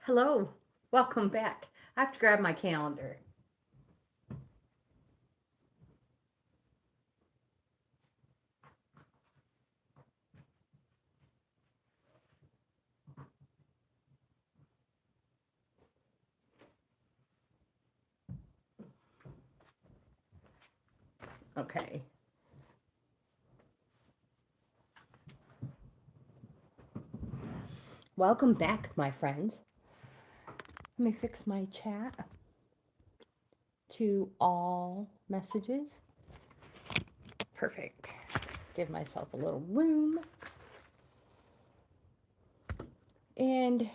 Hello, welcome back. I have to grab my calendar. Okay. Welcome back, my friends. Let me fix my chat to all messages. Perfect. Give myself a little room. And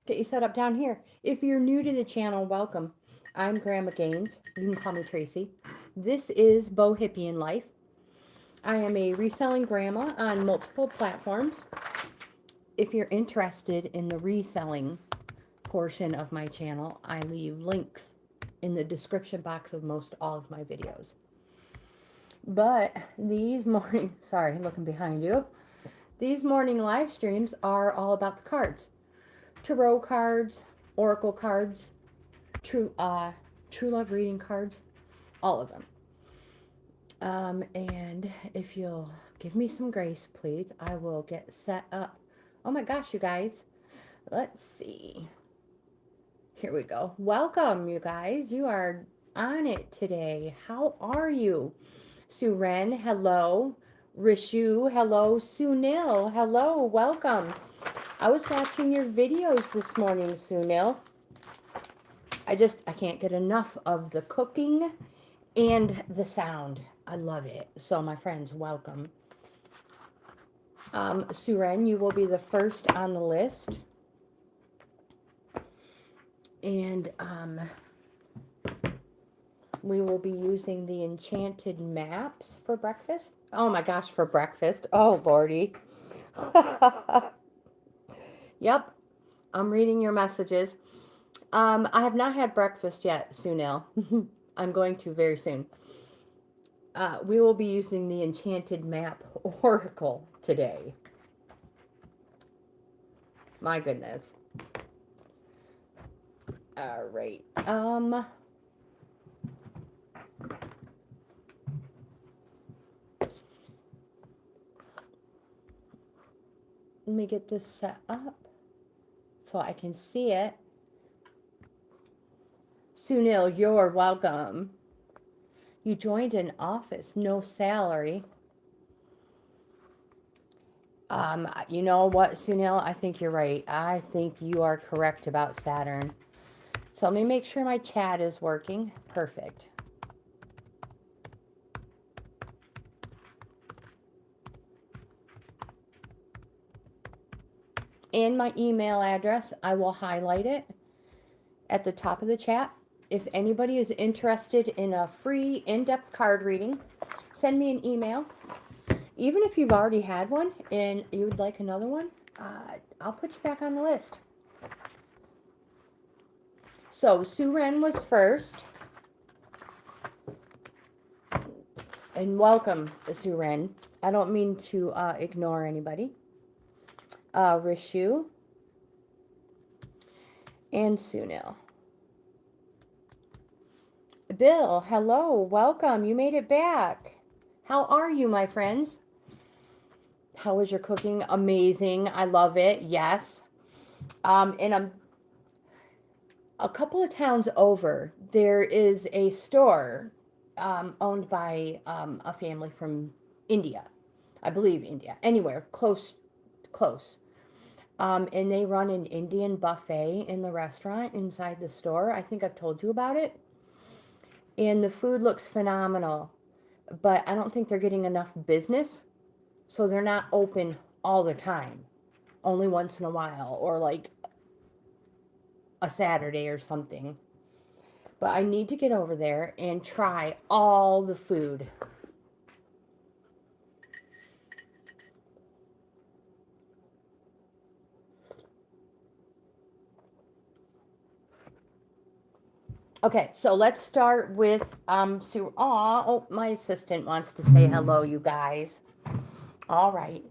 get you set up down here. If you're new to the channel, welcome. I'm Grandma Gaines. You can call me Tracy. This is Bohippianlife. I am a reselling grandma on multiple platforms. If you're interested in the reselling portion of my channel, I leave links in the description box of most all of my videos. But these morning, sorry, looking behind you, these morning live streams are all about the cards. Tarot cards, oracle cards, true love reading cards, all of them. And if you'll give me some grace, please, I will get set up. Oh my gosh, you guys. Let's see. Here we go. Welcome, you guys. You are on it today. How are you? Suren, hello. Rishu, hello. Sunil, hello. Welcome. I was watching your videos this morning, Sunil. I can't get enough of the cooking and the sound. I love it. So, my friends, welcome. Suren, you will be the first on the list. And we will be using the enchanted maps for breakfast. Oh my gosh, for breakfast. Oh, Lordy. Yep, I'm reading your messages. I have not had breakfast yet, Sunil. I'm going to very soon. We will be using the enchanted map oracle today. My goodness. All right. Let me get this set up so I can see it. Sunil, you're welcome. You joined an office, no salary. You know what, Sunil? I think you're right. I think you are correct about Saturn. So let me make sure my chat is working. Perfect. And my email address, I will highlight it at the top of the chat. If anybody is interested in a free in-depth card reading, send me an email. Even if you've already had one and you would like another one, I'll put you back on the list. So Suren was first. And welcome, Suren. I don't mean to ignore anybody. Rishu and Sunil. Bill, hello, welcome. You made it back. How are you, my friends? How is your cooking? Amazing. I love it. Yes. And I'm a couple of towns over. There is a store owned by a family from India. I believe India. Anywhere close. And they run an Indian buffet in the restaurant inside the store. I think I've told you about it. And the food looks phenomenal. But I don't think they're getting enough business. So they're not open all the time. Only once in a while. Or like a Saturday or something. But I need to get over there and try all the food. Okay, so let's start with Sue. Oh, my assistant wants to say hello, you guys. All right.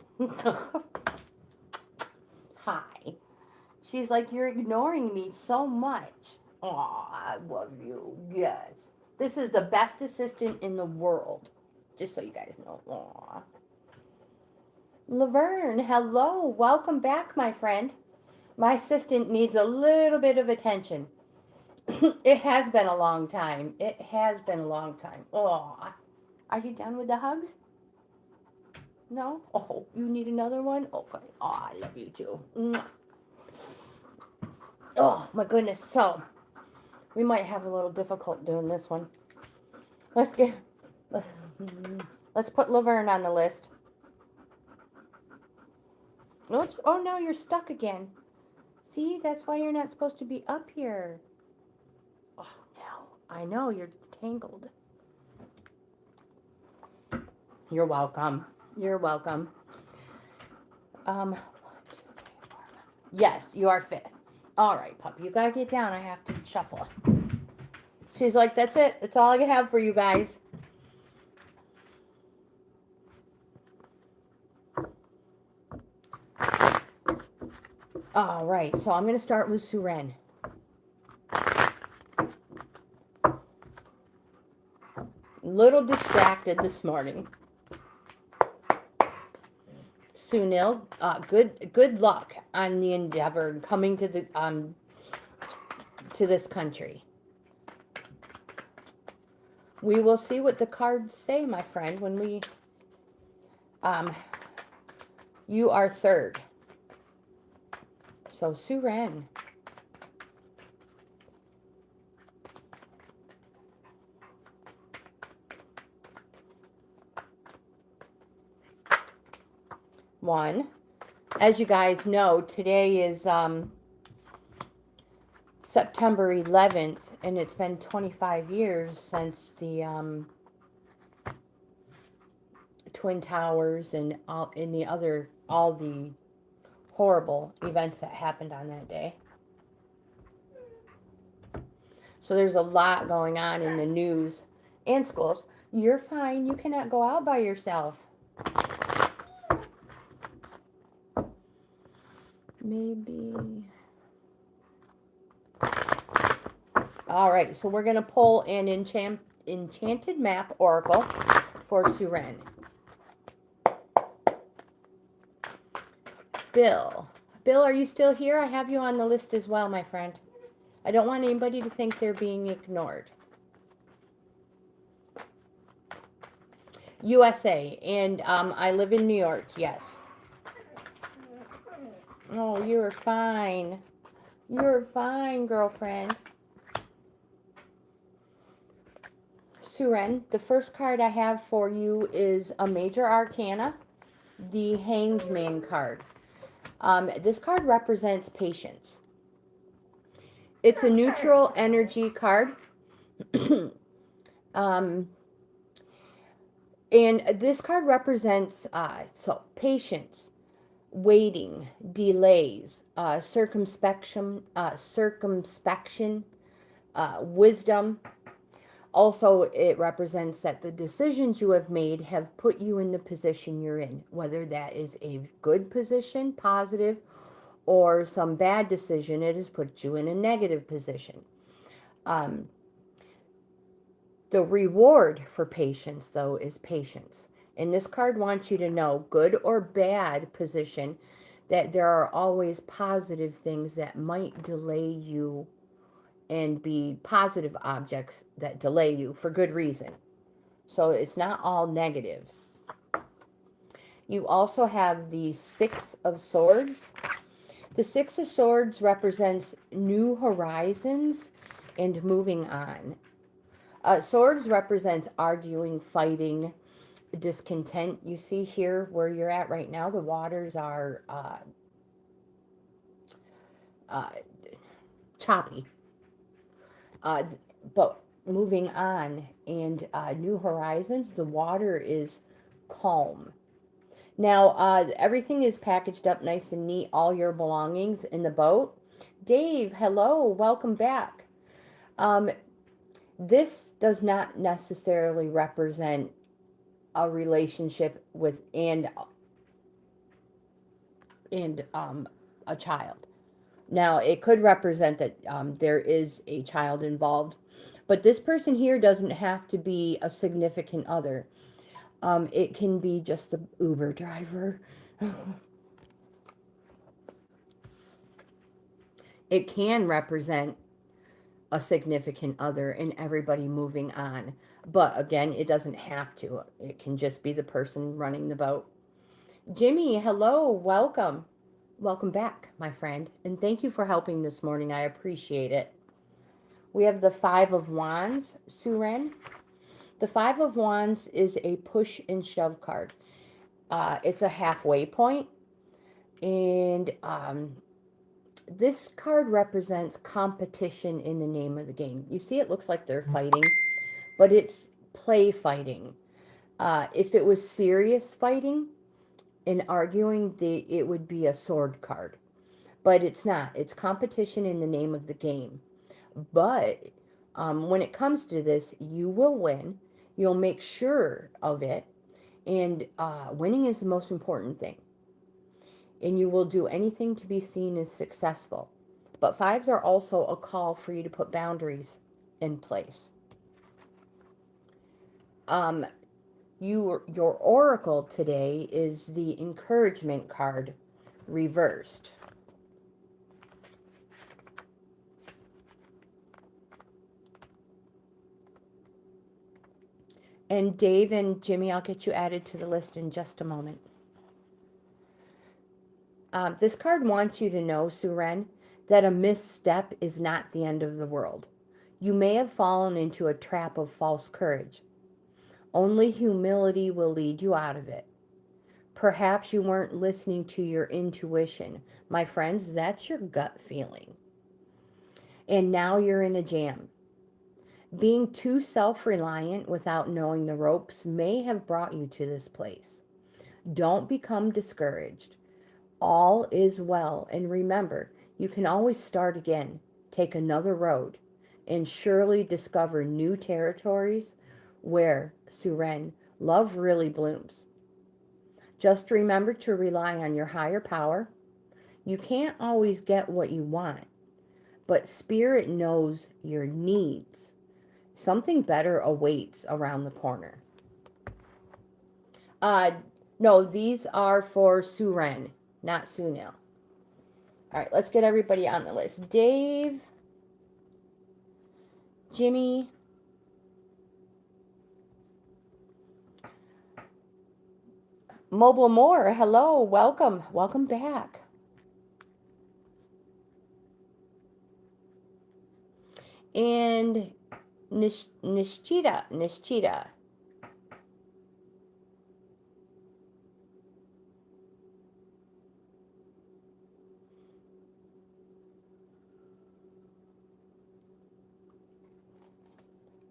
Hi. She's like, you're ignoring me so much. Oh, I love you. Yes. This is the best assistant in the world. Just so you guys know. Aw. Laverne, hello. Welcome back, my friend. My assistant needs a little bit of attention. It has been a long time. It has been a long time. Oh, are you done with the hugs? No? Oh, you need another one? Okay. Oh, I love you too. Mwah. Oh, my goodness. So, we might have a little difficult doing this one. Let's put Laverne on the list. Oops. Oh, no, you're stuck again. See, that's why you're not supposed to be up here. Oh, no. I know, you're tangled. You're welcome. You're welcome. 1, 2, 3, 4. Yes, you are 5th. All right, pup, you gotta get down. I have to shuffle. She's like, that's it. That's all I have for you guys. All right, so I'm gonna start with Suren. Little distracted this morning. Sunil, good luck on the endeavor coming to the to this country. We will see what the cards say, my friend, when we you are 3rd. So Suren. One. As you guys know, today is September 11th, and it's been 25 years since the Twin Towers and all the horrible events that happened on that day. So there's a lot going on in the news and schools. You're fine. You cannot go out by yourself. Maybe. All right, so we're going to pull an enchanted map oracle for Suren. Bill. Bill, are you still here? I have you on the list as well, my friend. I don't want anybody to think they're being ignored. USA, and I live in New York, yes. Oh, you're fine. You're fine, girlfriend. Suren, the first card I have for you is a major arcana, the Hanged Man card. This card represents patience. It's a neutral energy card. And this card represents patience, waiting, delays, circumspection, wisdom. Also, it represents that the decisions you have made have put you in the position you're in, whether that is a good position, positive, or some bad decision, it has put you in a negative position. The reward for patience, though, is patience. And this card wants you to know, good or bad position, that there are always positive things that might delay you and be positive objects that delay you for good reason. So it's not all negative. You also have the 6 of Swords. The 6 of Swords represents new horizons and moving on. Swords represents arguing, fighting, discontent. You see here where you're at right now, the waters are choppy. But moving on and new horizons, the water is calm. Now, everything is packaged up nice and neat, all your belongings in the boat. Dave, hello, welcome back. This does not necessarily represent a relationship with and a child. Now, it could represent that there is a child involved, but this person here doesn't have to be a significant other. It can be just the Uber driver. It can represent a significant other and everybody moving on. But again, it doesn't have to. It can just be the person running the boat. Jimmy, hello, welcome. Welcome back, my friend. And thank you for helping this morning. I appreciate it. We have the Five of Wands, Suren. The Five of Wands is a push and shove card. It's a halfway point. And this card represents competition in the name of the game. You see, it looks like they're fighting, but it's play fighting. If it was serious fighting and arguing, it would be a sword card. But it's not. It's competition in the name of the game. But when it comes to this, you will win. You'll make sure of it. And winning is the most important thing. And you will do anything to be seen as successful. But fives are also a call for you to put boundaries in place. Your oracle today is the encouragement card reversed. And Dave and Jimmy, I'll get you added to the list in just a moment. This card wants you to know, Suren, that a misstep is not the end of the world. You may have fallen into a trap of false courage. Only humility will lead you out of it. Perhaps you weren't listening to your intuition. My friends, that's your gut feeling. And now you're in a jam. Being too self-reliant without knowing the ropes may have brought you to this place. Don't become discouraged. All is well, and remember, you can always start again, take another road, and surely discover new territories where, Suren, love really blooms. Just remember to rely on your higher power. You can't always get what you want, but Spirit knows your needs. Something better awaits around the corner. No, these are for Suren, not Sunil. All right, let's get everybody on the list. Dave, Jimmy, Mobile Moore, hello, welcome, welcome back. And Nishchita.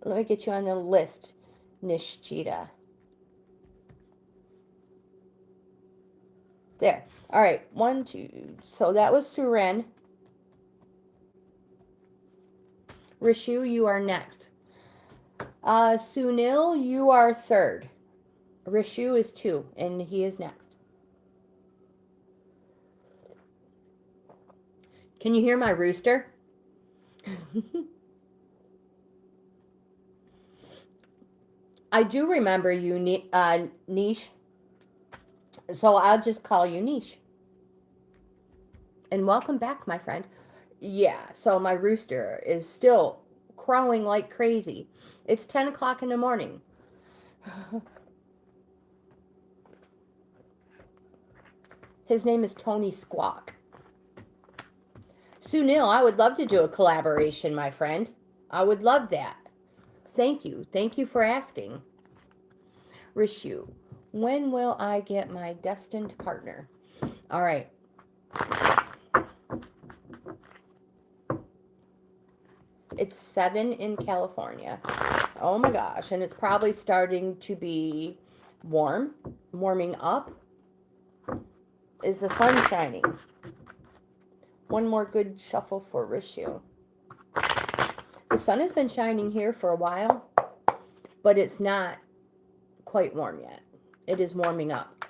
Let me get you on the list, Nishchita. There. All right. 1, 2. So that was Suren. Rishu, you are next. Sunil, you are third. Rishu is 2, and he is next. Can you hear my rooster? I do remember you, Niche. So I'll just call you Niche. And welcome back, my friend. Yeah, so my rooster is still crowing like crazy. It's 10 o'clock in the morning. His name is Tony Squawk. Sunil, I would love to do a collaboration, my friend. I would love that. Thank you. Thank you for asking. Rishu, when will I get my destined partner? All right. It's 7 in California. Oh my gosh. And it's probably starting to be warming up. Is the sun shining? One more good shuffle for Rishu. The sun has been shining here for a while, but it's not quite warm yet. It is warming up.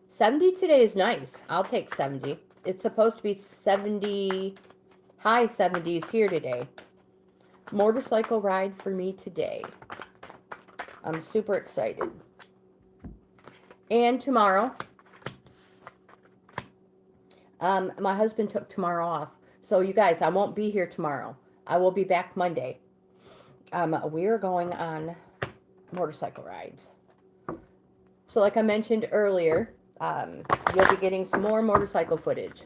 70 today is nice. I'll take 70. It's supposed to be 70, high 70s here today. Motorcycle ride for me today. I'm super excited. And tomorrow, my husband took tomorrow off. So you guys, I won't be here tomorrow. I will be back Monday. We are going on motorcycle rides. So like I mentioned earlier, you'll be getting some more motorcycle footage.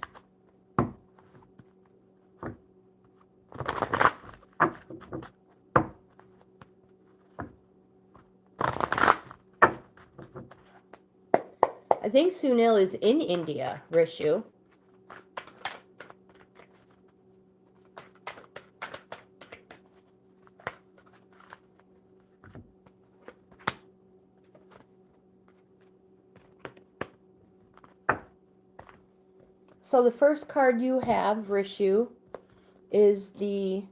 I think Sunil is in India, Rishu. So the first card you have, Rishu, is the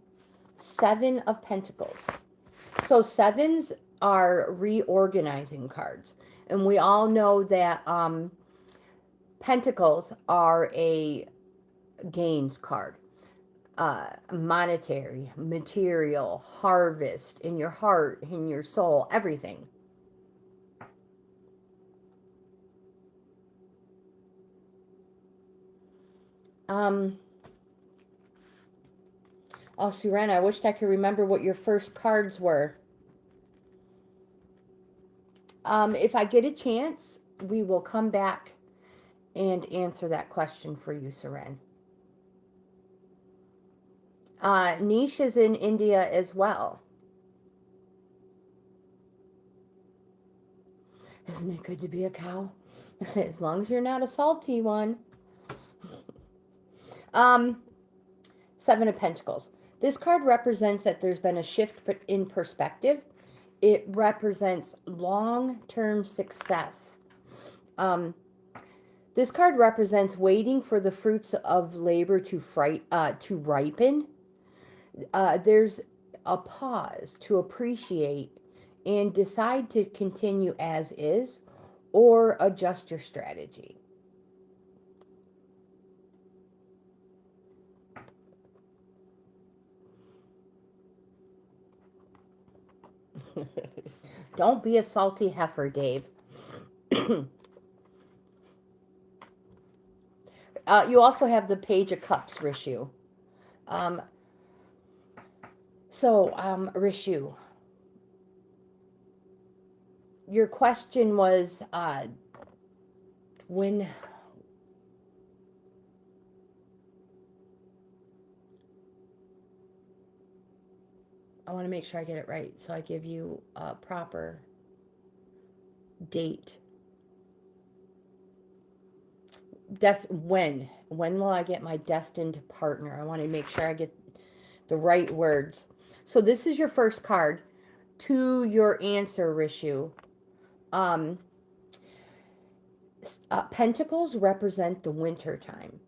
Seven of Pentacles. So sevens are reorganizing cards. And we all know that Pentacles are a GAINZ card. Monetary, material, harvest, in your heart, in your soul, everything. Oh, Suren, I wished I could remember what your first cards were. If I get a chance, we will come back and answer that question for you, Suren. Niche is in India as well. Isn't it good to be a cow? As long as you're not a salty one. Seven of Pentacles. This card represents that there's been a shift in perspective. It represents long-term success. This card represents waiting for the fruits of labor to ripen. There's a pause to appreciate and decide to continue as is or adjust your strategy. Don't be a salty heifer, Dave. You also have the Page of Cups, Rishu. Rishu, your question was when... I want to make sure I get it right, so I give you a proper date. When will I get my destined partner? I want to make sure I get the right words. So this is your first card to your answer, Rishu. Pentacles represent the winter time.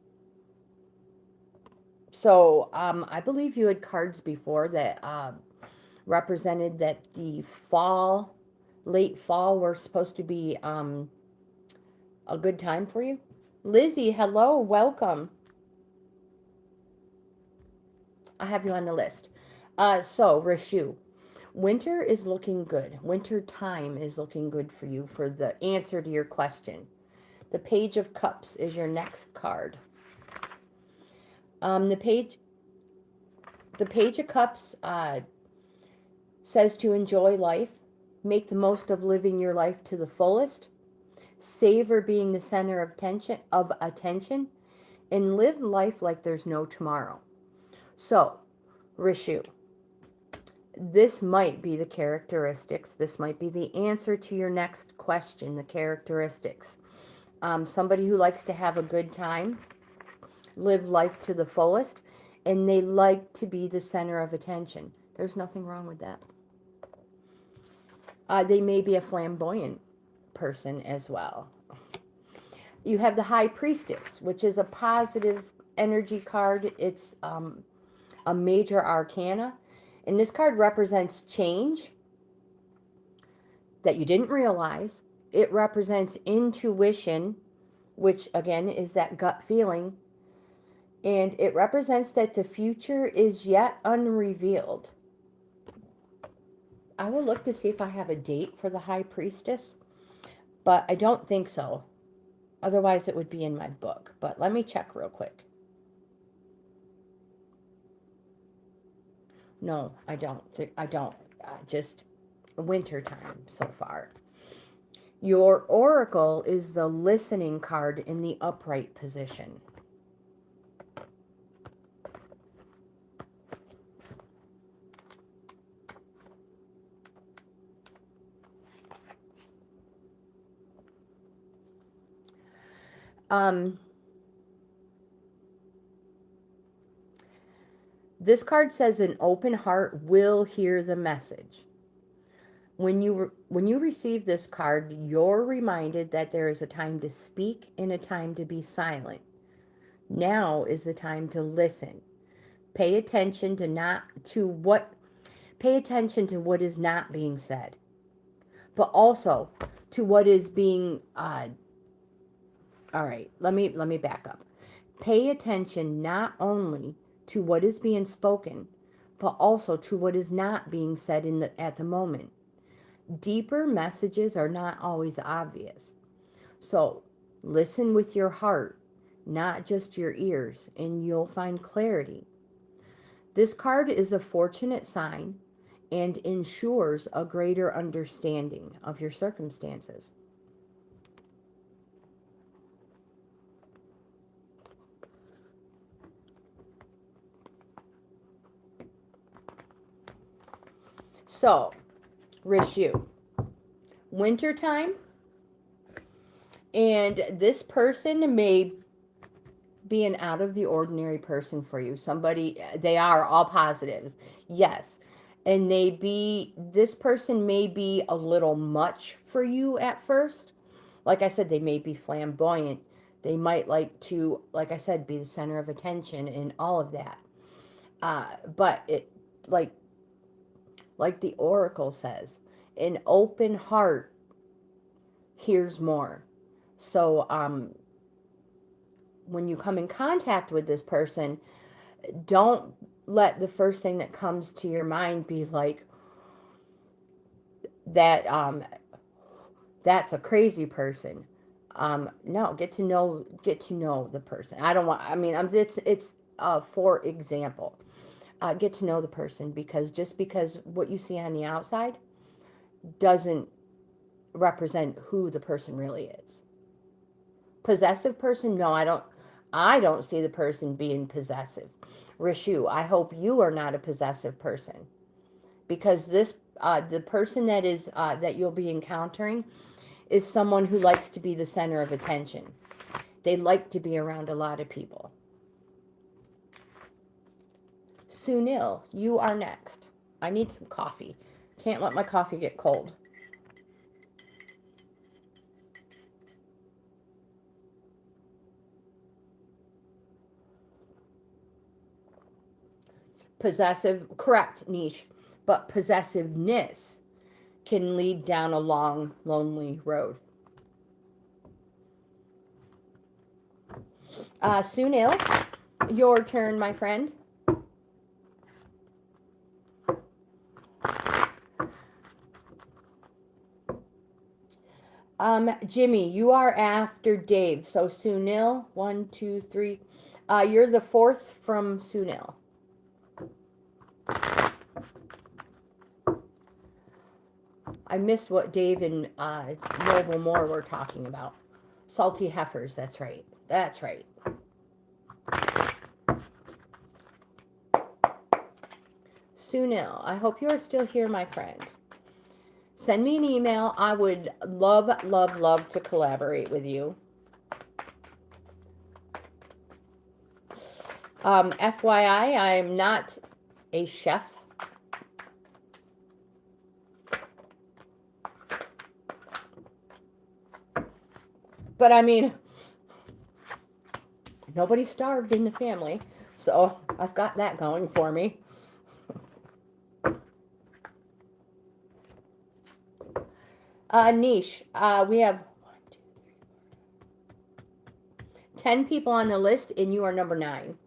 So I believe you had cards before that represented that the fall, late fall, were supposed to be a good time for you. Lizzie, hello, welcome. I have you on the list. So, Rishu, winter is looking good. Winter time is looking good for you for the answer to your question. The Page of Cups is your next card. The Page of Cups says to enjoy life, make the most of living your life to the fullest, savor being the center of attention, and live life like there's no tomorrow. So, Rishu, this might be the characteristics. This might be the answer to your next question, the characteristics. Somebody who likes to have a good time, live life to the fullest, and they like to be the center of attention. There's nothing wrong with that. They may be a flamboyant person as well. You have the High Priestess, which is a positive energy card. It's a major arcana. And this card represents change that you didn't realize. It represents intuition, which again is that gut feeling. And it represents that the future is yet unrevealed. I will look to see if I have a date for the High Priestess, but I don't think so. Otherwise, it would be in my book. But let me check real quick. No, I don't. I don't. Just winter time so far. Your oracle is the listening card in the upright position. This card says an open heart will hear the message. When you receive this card, you're reminded that there is a time to speak and a time to be silent. Now is the time to listen. Pay attention to what is not being said, but also to what is being all right, let me back up. Pay attention not only to what is being spoken, but also to what is not being said at the moment. Deeper messages are not always obvious. So listen with your heart, not just your ears, and you'll find clarity. This card is a fortunate sign and ensures a greater understanding of your circumstances. So, Rishu, wintertime, and this person may be an out of the ordinary person for you. They are all positives, yes. And this person may be a little much for you at first. Like I said, they may be flamboyant. They might like to, like I said, be the center of attention and all of that. But it, like the oracle says, an open heart hears more. So, when you come in contact with this person, don't let the first thing that comes to your mind be like that. That's a crazy person. No, get to know the person. It's for example, get to know the person, because just because what you see on the outside doesn't represent who the person really is. Possessive person? No, I don't see the person being possessive. Rishu, I hope you are not a possessive person, because the person that you'll be encountering is someone who likes to be the center of attention. They like to be around a lot of people. Sunil, you are next. I need some coffee. Can't let my coffee get cold. Possessive, correct, Niche, but possessiveness can lead down a long, lonely road. Sunil, your turn, my friend. Jimmy, you are after Dave. So Sunil, 1, 2, 3. You're the fourth from Sunil. I missed what Dave and Noble Moore were talking about. Salty heifers, that's right. That's right. Sunil, I hope you are still here, my friend. Send me an email. I would love, love, love to collaborate with you. FYI, I'm not a chef. But I mean, nobody starved in the family, so I've got that going for me. Niche, we have 10 people on the list, and you are number 9.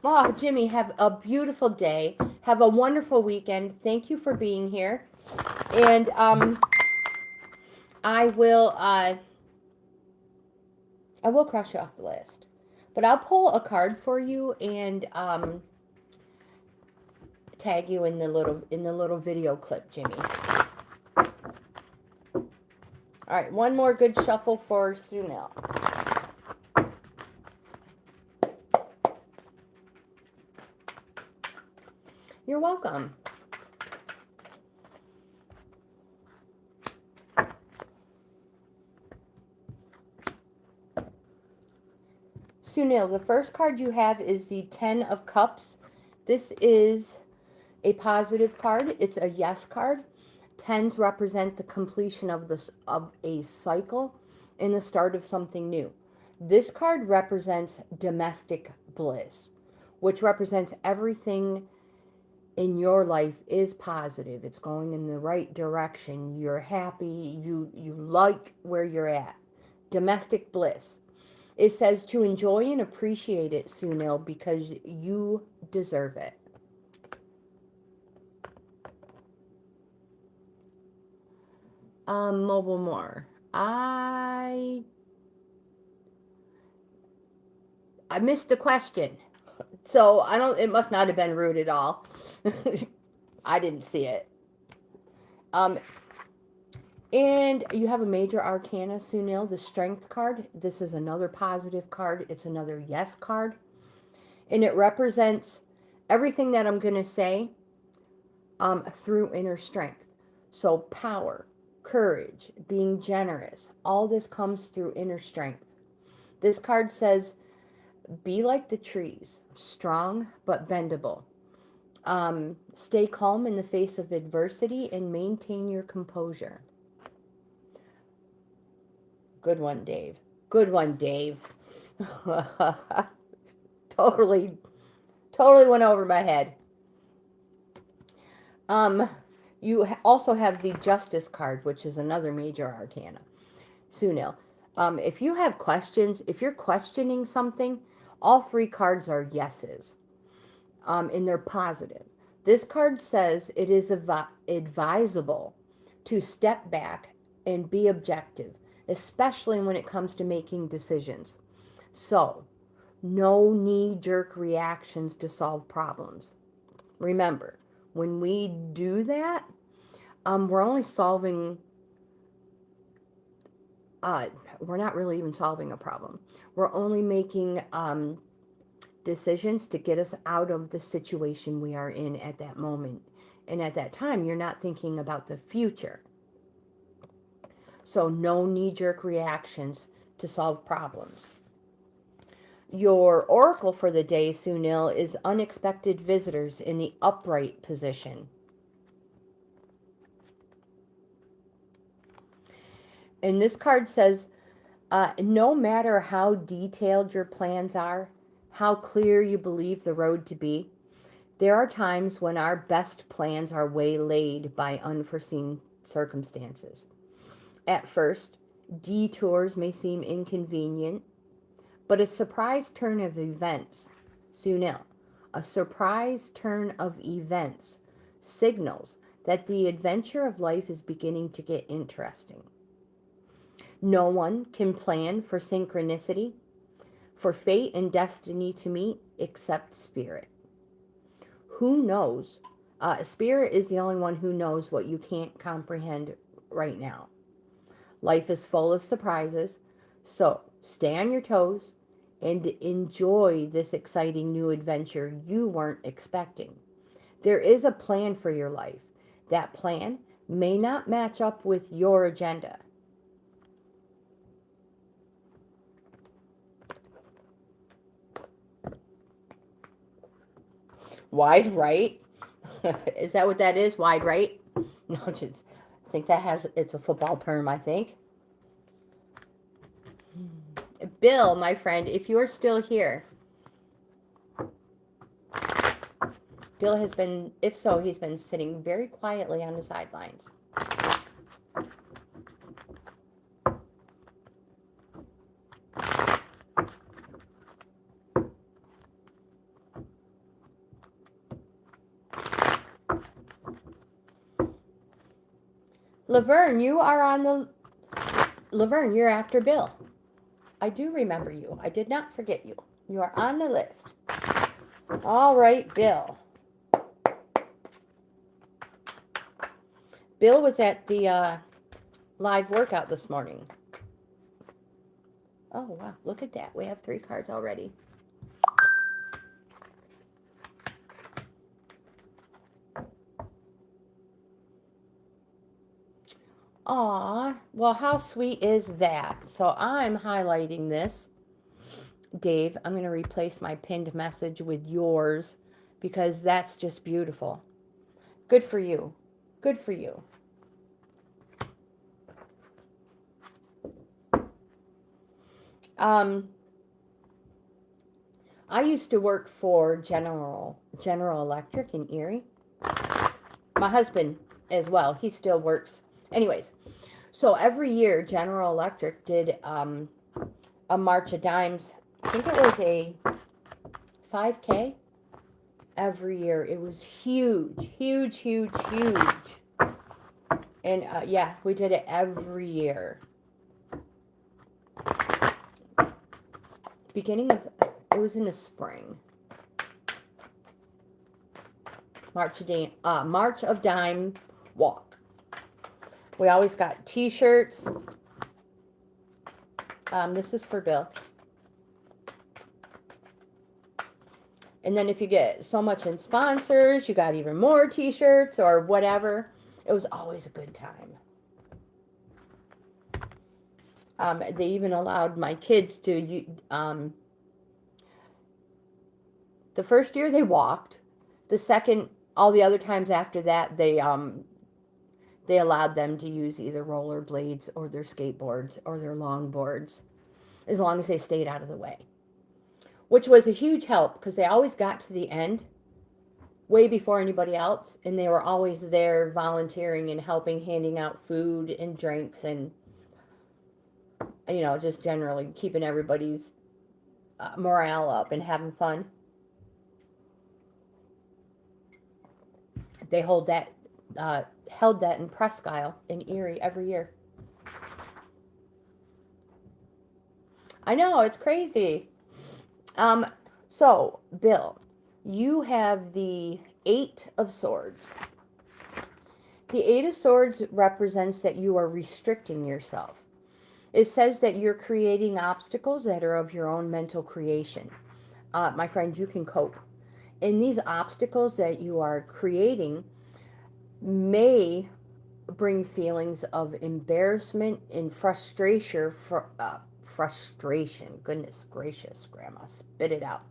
Oh, Jimmy, have a beautiful day. Have a wonderful weekend. Thank you for being here. And I will cross you off the list. But I'll pull a card for you and tag you in the little video clip, Jimmy. All right, one more good shuffle for Sunil. You're welcome. Sunil, the first card you have is the 10 of Cups. This is a positive card. It's a yes card. Tens represent the completion of a cycle and the start of something new. This card represents domestic bliss, which represents everything in your life is positive. It's going in the right direction. You're happy. You like where you're at. Domestic bliss. It says to enjoy and appreciate it, Sunil, because you deserve it. Mobile more. I missed the question. So it must not have been rude at all. I didn't see it. And you have a major arcana, Sunil, the strength card. This is another positive card. It's another yes card. And it represents everything that I'm going to say through inner strength. So power, courage, being generous, all this comes through inner strength. This card says, be like the trees, strong but bendable. Stay calm in the face of adversity and maintain your composure. Good one, Dave. Good one, Dave. Totally went over my head. You also have the Justice card, which is another major arcana. Sunil, if you have questions, if you're questioning something, all three cards are yeses. And they're positive. This card says it is advisable to step back and be objective, especially when it comes to making decisions. So, no knee-jerk reactions to solve problems. Remember, when we do that, we're only solving, we're not really even solving a problem. We're only making decisions to get us out of the situation we are in at that moment. And at that time, you're not thinking about the future. So no knee-jerk reactions to solve problems. Your oracle for the day, Sunil, is unexpected visitors in the upright position. And this card says, no matter how detailed your plans are, how clear you believe the road to be, there are times when our best plans are waylaid by unforeseen circumstances. At first, detours may seem inconvenient, but a surprise turn of events, Sunil, a surprise turn of events signals that the adventure of life is beginning to get interesting. No one can plan for synchronicity, for fate and destiny to meet, except spirit. Who knows? Spirit is the only one who knows what you can't comprehend right now. Life is full of surprises, so stay on your toes and enjoy this exciting new adventure you weren't expecting. There is a plan for your life. That plan may not match up with your agenda. Wide right? Is that what that is? Wide right? No, just I think it's a football term, I think. Bill, my friend, if you're still here. Bill has been, if so, he's been sitting very quietly on the sidelines. Laverne, you are on the... Laverne, you're after Bill. I do remember you. I did not forget you. You are on the list. All right, Bill. Bill was at the live workout this morning. Oh, wow. Look at that. We have 3 cards already. Aw, well, how sweet is that? So I'm highlighting this. Dave, I'm going to replace my pinned message with yours because that's just beautiful. Good for you. Good for you. I used to work for General Electric in Erie. My husband as well. He still works. Anyways, so every year General Electric did a March of Dimes. I think it was a 5K every year. It was huge, huge, huge, huge. And yeah, we did it every year. Beginning of, it was in the spring. March of Dime walk. We always got t-shirts. This is for Bill. And then if you get so much in sponsors, you got even more t-shirts or whatever. It was always a good time. They even allowed my kids to, the first year they walked. The second, all the other times after that, they allowed them to use either rollerblades or their skateboards or their longboards, as long as they stayed out of the way. Which was a huge help because they always got to the end way before anybody else, and they were always there volunteering and helping, handing out food and drinks and, you know, just generally keeping everybody's morale up and having fun. They held that in Presque Isle in Erie every year. I know, it's crazy. So, Bill, you have the 8 of Swords. The 8 of Swords represents that you are restricting yourself. It says that you're creating obstacles that are of your own mental creation. My friends, you can cope. And these obstacles that you are creating may bring feelings of embarrassment and frustration. Frustration. Goodness gracious, Grandma, spit it out.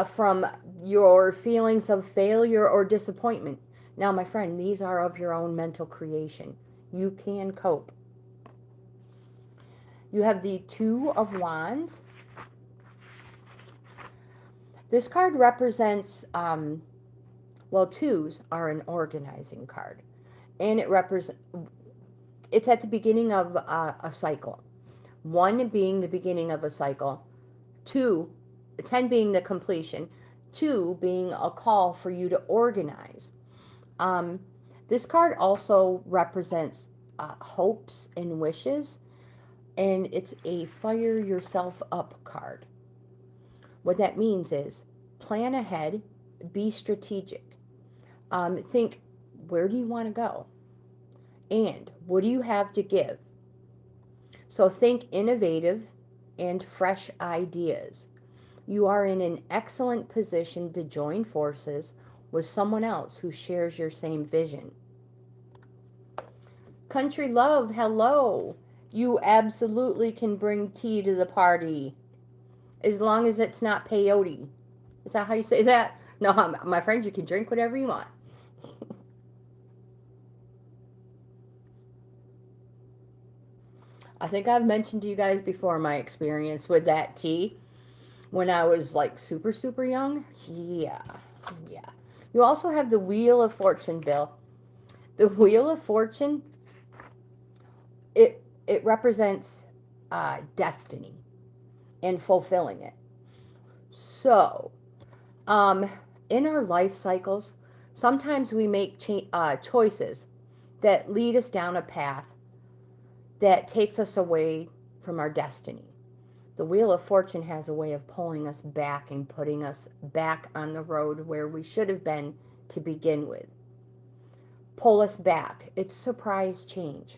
From your feelings of failure or disappointment. Now, my friend, these are of your own mental creation. You can cope. You have the 2 of Wands. This card represents, well, 2s are an organizing card. And it's at the beginning of a cycle. 1 being the beginning of a cycle. 10 being the completion. 2 being a call for you to organize. This card also represents hopes and wishes. And it's a fire yourself up card. What that means is plan ahead, be strategic. Think, where do you want to go? And what do you have to give? So think innovative and fresh ideas. You are in an excellent position to join forces with someone else who shares your same vision. Country love, hello. You absolutely can bring tea to the party. As long as it's not peyote. Is that how you say that? No, my friend, you can drink whatever you want. I think I've mentioned to you guys before my experience with that tea when I was like super, super young. Yeah. You also have the Wheel of Fortune, Bill. The Wheel of Fortune, it represents destiny and fulfilling it. So, in our life cycles, sometimes we make choices that lead us down a path that takes us away from our destiny. The Wheel of Fortune has a way of pulling us back and putting us back on the road where we should have been to begin with. Pull us back. It's surprise change.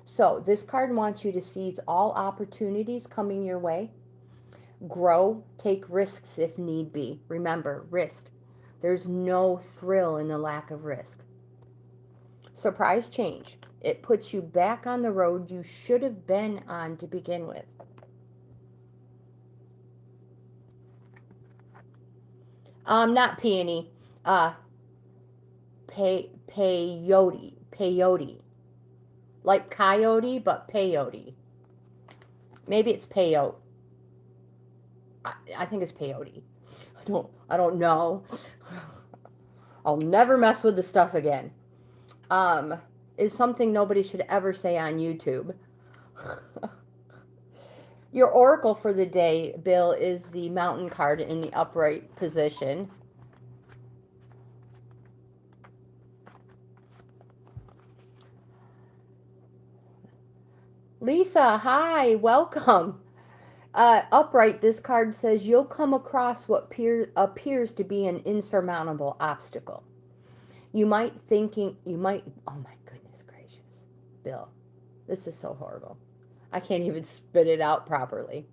So this card wants you to seize all opportunities coming your way. Grow, take risks if need be. Remember, risk. There's no thrill in the lack of risk. Surprise change. It puts you back on the road you should have been on to begin with. Not peony. Peyote. Peyote. Like coyote, but peyote. Maybe it's peyote. I think it's peyote. I don't know. I'll never mess with the stuff again. Is something nobody should ever say on YouTube. Your oracle for the day, Bill, is the Mountain card in the upright position. Lisa, hi, welcome. Upright, this card says you'll come across what appears to be an insurmountable obstacle. You might, oh my goodness gracious, Bill, this is so horrible. I can't even spit it out properly.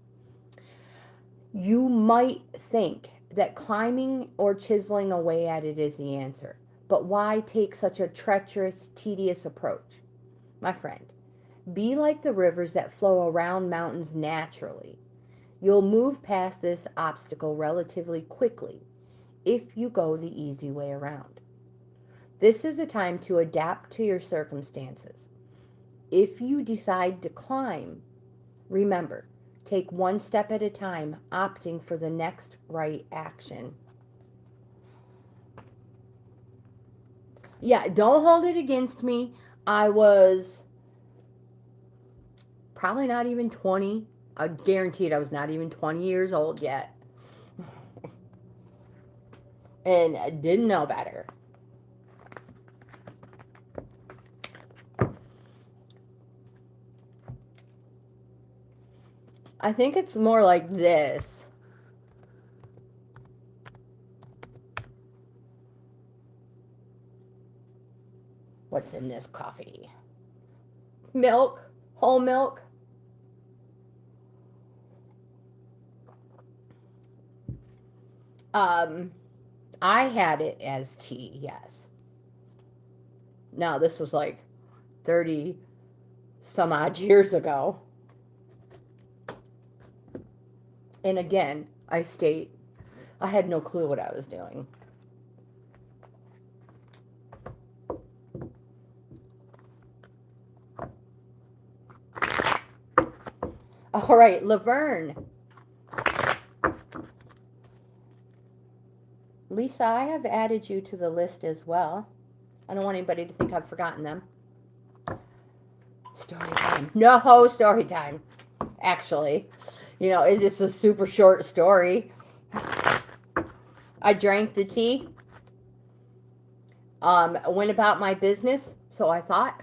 You might think that climbing or chiseling away at it is the answer, but why take such a treacherous, tedious approach? My friend, be like the rivers that flow around mountains naturally. You'll move past this obstacle relatively quickly if you go the easy way around. This is a time to adapt to your circumstances. If you decide to climb, remember, take one step at a time, opting for the next right action. Yeah, don't hold it against me. I was probably not even 20. I guaranteed I was not even 20 years old yet. And I didn't know better. I think it's more like this. What's in this coffee? Milk, whole milk. I had it as tea, yes. Now, this was like 30 some odd years ago. And again, I state, I had no clue what I was doing. All right, Laverne. Lisa, I have added you to the list as well. I don't want anybody to think I've forgotten them. Story time. No, story time. Actually, you know, it's just a super short story. I drank the tea. Went about my business, so I thought,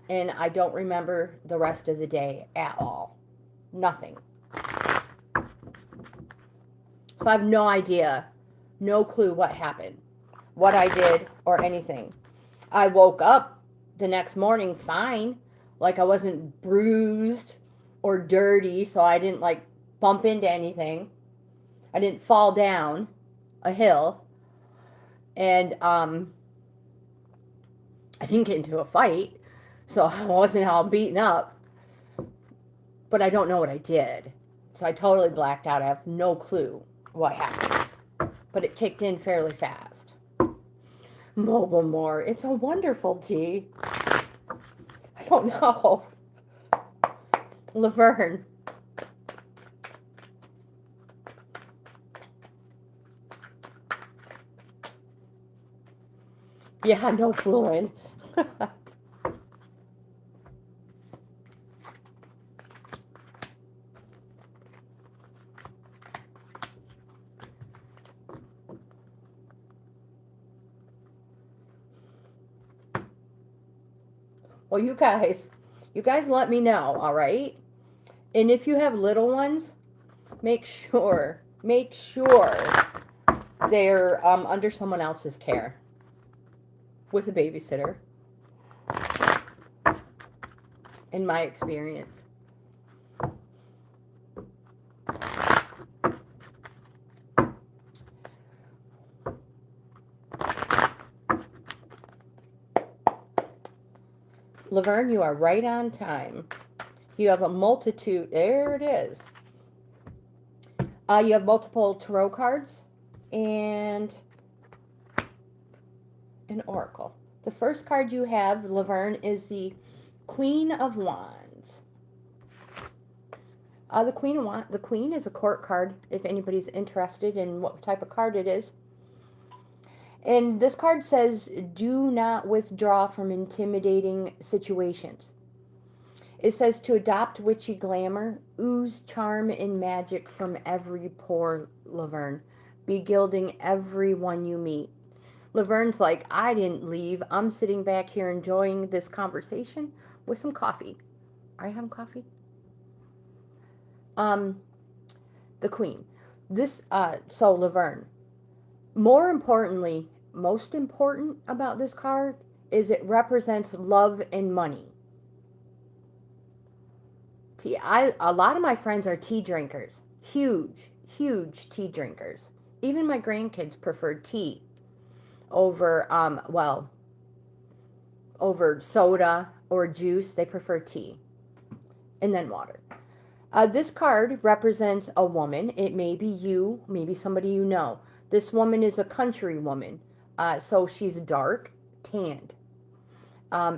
and I don't remember the rest of the day at all. Nothing. So I have no idea, no clue what happened, what I did, or anything. I woke up the next morning fine, like I wasn't bruised or dirty, so I didn't like bump into anything. I didn't fall down a hill, and I didn't get into a fight, so I wasn't all beaten up. But I don't know what I did, so I totally blacked out. I have no clue what happened, but it kicked in fairly fast. Mobile More, it's a wonderful tea. I don't know. Laverne. Yeah, no fooling. Well, you guys let me know, all right? And if you have little ones, make sure they're under someone else's care with a babysitter, in my experience. Laverne, you are right on time. You have a multitude. There it is. You have multiple tarot cards and an oracle. The first card you have, Laverne, is the Queen of Wands. The Queen is a court card, if anybody's interested in what type of card it is. And this card says, do not withdraw from intimidating situations. It says to adopt witchy glamour, ooze charm and magic from every pore, Laverne. Be gilding everyone you meet. Laverne's like, I didn't leave. I'm sitting back here enjoying this conversation with some coffee. Are you having coffee? The Queen. So Laverne. Most important about this card is it represents love and money. A lot of my friends are tea drinkers. Huge tea drinkers. Even my grandkids prefer tea over, over soda or juice. They prefer tea. And then water. This card represents a woman. It may be you, maybe somebody you know. This woman is a country woman. So she's dark, tanned,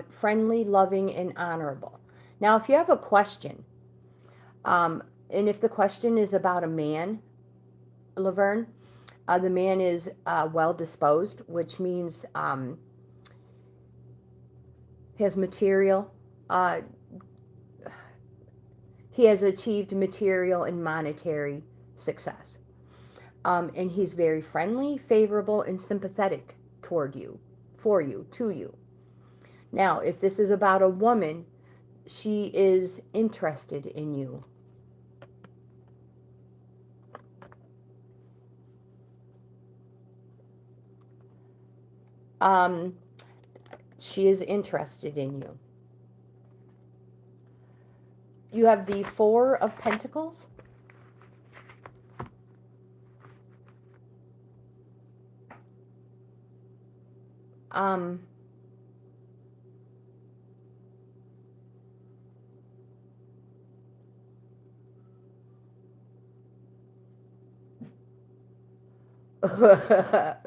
friendly, loving, and honorable. Now, if you have a question, and if the question is about a man, Laverne, the man is well disposed, which means he has material. He has achieved material and monetary success. And he's very friendly, favorable, and sympathetic toward you, for you, to you. Now, if this is about a woman, she is interested in you. She is interested in you. You have the Four of Pentacles.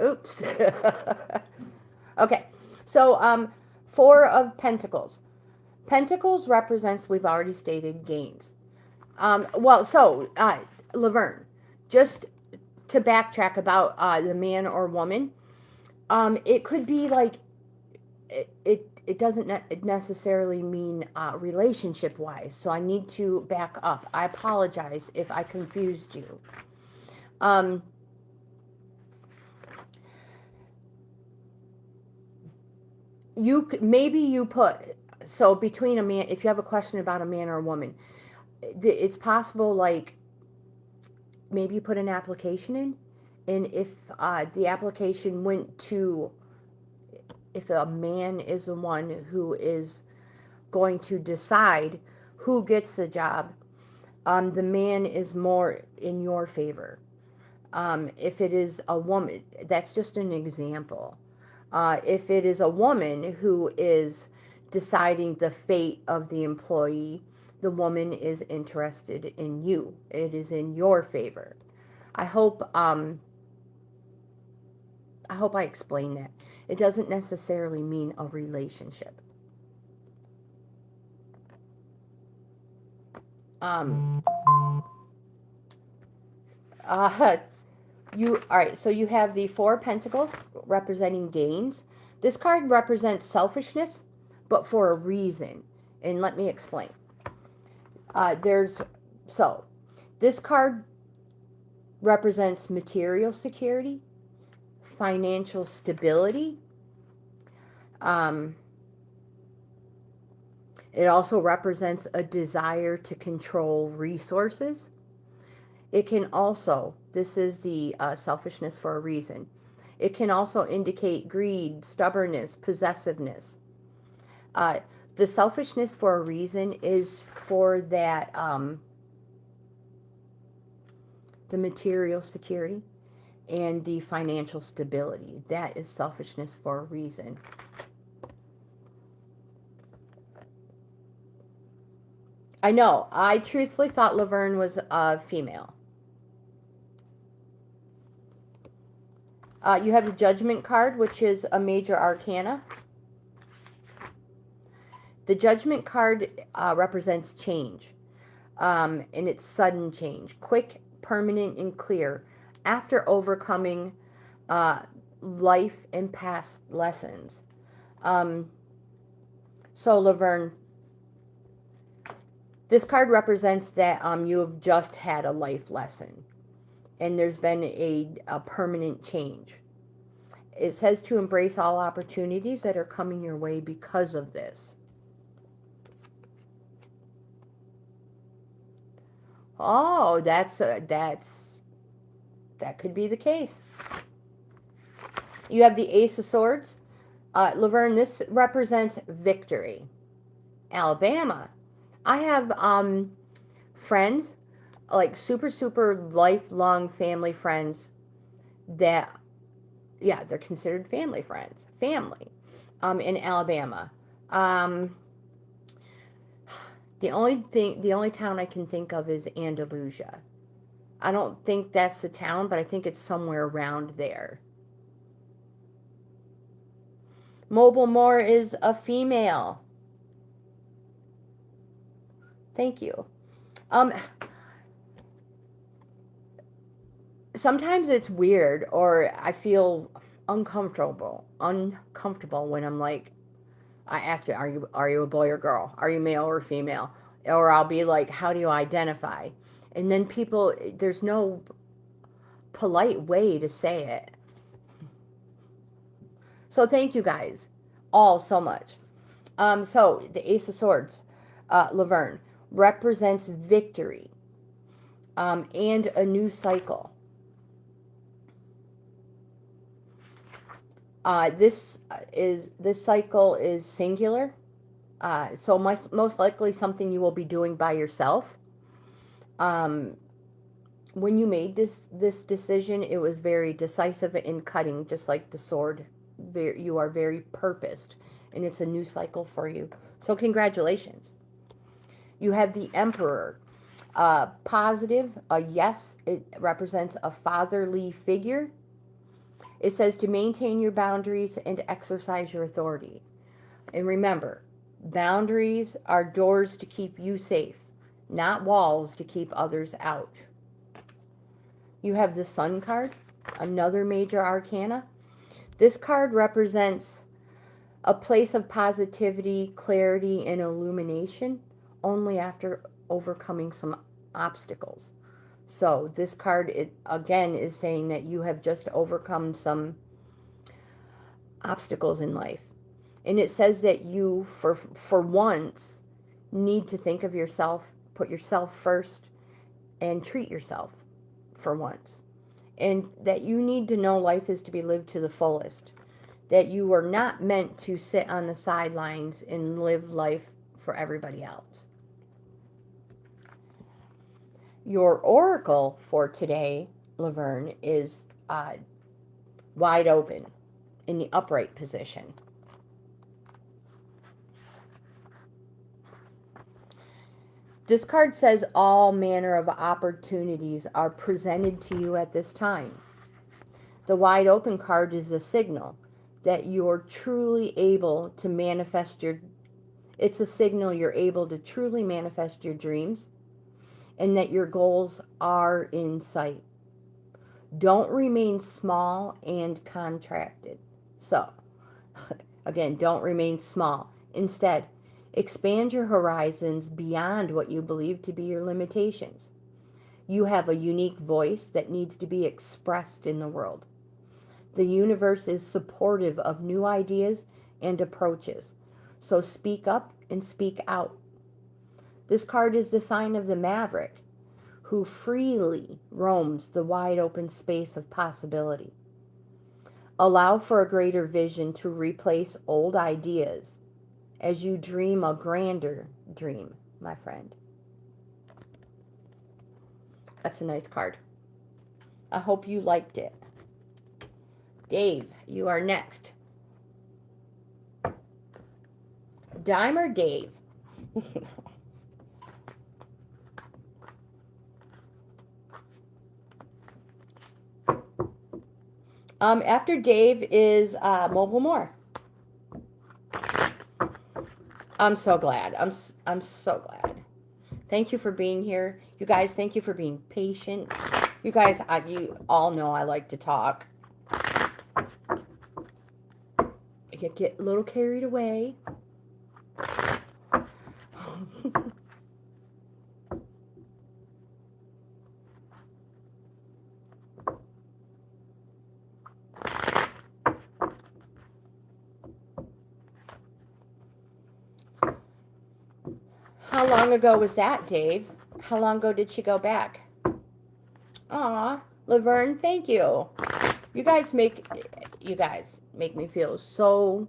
Oops. Okay, so Four of Pentacles. Pentacles represents, we've already stated, gains. Laverne, just to backtrack about the man or woman, it could be like, it doesn't necessarily mean relationship-wise, so I need to back up. I apologize if I confused you. Maybe you put, so between a man, if you have a question about a man or a woman, it's possible, like, maybe you put an application in, and if the application went to, if a man is the one who is going to decide who gets the job, the man is more in your favor. If it is a woman, that's just an example. If it is a woman who is deciding the fate of the employee, the woman is interested in you. It is in your favor. I hope I explained that. It doesn't necessarily mean a relationship. Alright, so you have the Four of Pentacles representing gains. This card represents selfishness, but for a reason. And let me explain. This card represents material security, financial stability, It also represents a desire to control resources. It can also, this is the selfishness for a reason. It can also indicate greed, stubbornness, possessiveness. Uh, the selfishness for a reason is for that, the material security and the financial stability. That is selfishness for a reason. I know, I truthfully thought Laverne was a female. You have the Judgment card, which is a major arcana. The Judgment card represents change, and it's sudden change, quick, permanent, and clear, after overcoming life and past lessons. So, Laverne, this card represents that you have just had a life lesson, and there's been a permanent change. It says to embrace all opportunities that are coming your way because of this. Oh, that could be the case. You have the Ace of Swords. Laverne, this represents victory. Alabama. I have friends, like super lifelong family friends that, yeah, they're considered family friends. Family. In Alabama. The only town I can think of is Andalusia. I don't think that's the town, but I think it's somewhere around there. Mobile Moore is a female. Thank you. Sometimes it's weird, or I feel uncomfortable when I'm like, I ask you, are you a boy or girl? Are you male or female? Or I'll be like, how do you identify? And then people, there's no polite way to say it. So thank you guys all so much. So the Ace of Swords, Laverne, represents victory and a new cycle. This cycle is singular, so most likely something you will be doing by yourself. When you made this decision, it was very decisive and cutting, just like the sword. You are very purposed, and it's a new cycle for you. So congratulations. You have the Emperor. Positive, a yes. It represents a fatherly figure. It says to maintain your boundaries and exercise your authority. And remember, boundaries are doors to keep you safe, not walls to keep others out. You have the Sun card, another major arcana. This card represents a place of positivity, clarity, and illumination only after overcoming some obstacles. So this card, it again is saying that you have just overcome some obstacles in life. And it says that you, for once, need to think of yourself, put yourself first, and treat yourself for once. And that you need to know life is to be lived to the fullest. That you are not meant to sit on the sidelines and live life for everybody else. Your oracle for today, Laverne, is wide open in the upright position. This card says all manner of opportunities are presented to you at this time. The wide open card is a signal that you're truly able to manifest it's a signal you're able to truly manifest your dreams and that your goals are in sight. Don't remain small and contracted. So, again, don't remain small. Instead, expand your horizons beyond what you believe to be your limitations. You have a unique voice that needs to be expressed in the world. The universe is supportive of new ideas and approaches. So speak up and speak out. This card is the sign of the maverick who freely roams the wide open space of possibility. Allow for a greater vision to replace old ideas as you dream a grander dream, my friend. That's a nice card. I hope you liked it. Dave, you are next. Dime or Dave? After Dave is Mobile Moore. I'm so glad. I'm so glad. Thank you for being here. You guys, thank you for being patient. You guys, you all know I like to talk. I get a little carried away. How long ago was that, Dave? How long ago did she go back? Aw, Laverne, thank you. You guys make me feel so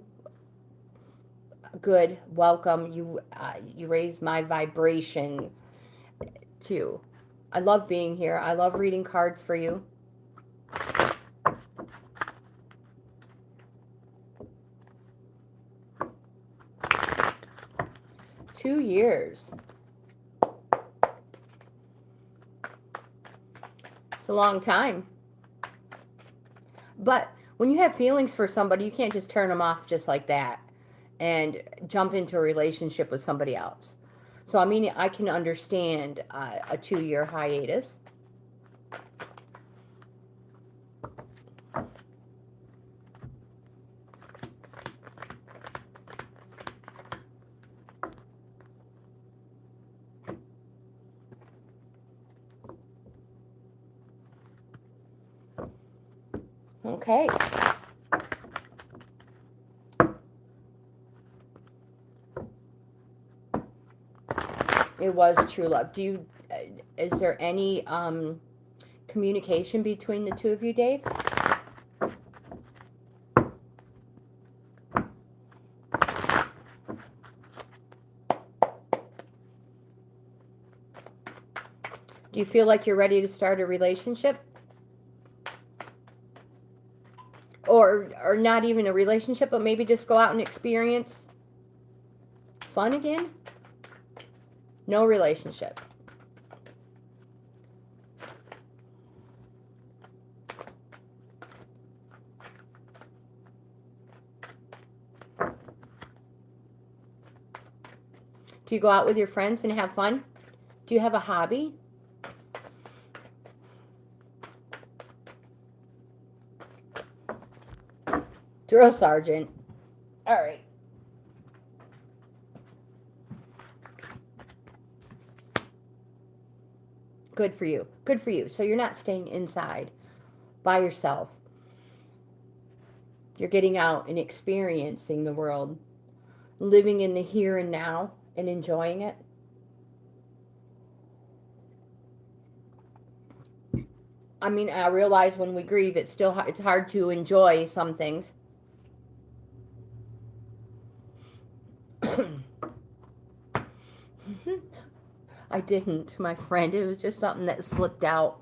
good. Welcome. You raise my vibration too. I love being here. I love reading cards for you. Two years. It's a long time. But when you have feelings for somebody, you can't just turn them off just like that and jump into a relationship with somebody else. So, I mean, I can understand a 2-year hiatus. Okay. It was true love. Is there any communication between the two of you, Dave? Do you feel like you're ready to start a relationship? Or not even a relationship, but maybe just go out and experience fun again? No relationship. Do you go out with your friends and have fun? Do you have a hobby? Drill sergeant. All right. Good for you. Good for you. So you're not staying inside by yourself. You're getting out and experiencing the world, living in the here and now and enjoying it. I mean, I realize when we grieve, it's hard to enjoy some things. I didn't, my friend. It was just something that slipped out.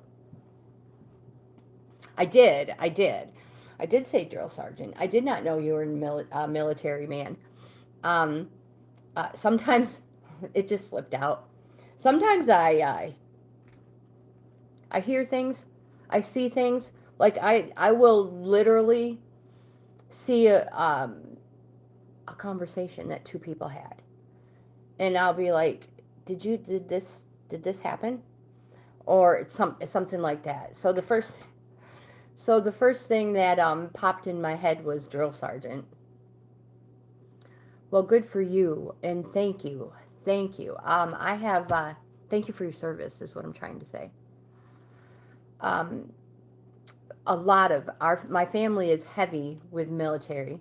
I did say drill sergeant. I did not know you were a military man. Sometimes it just slipped out. Sometimes I hear things. I see things. Like I will literally see a conversation that two people had. And I'll be like, did this happen? Or it's something like that. So the first thing that popped in my head was drill sergeant. Well, good for you, and thank you. Thank you. I have thank you for your service is what I'm trying to say. A lot of my family is heavy with military.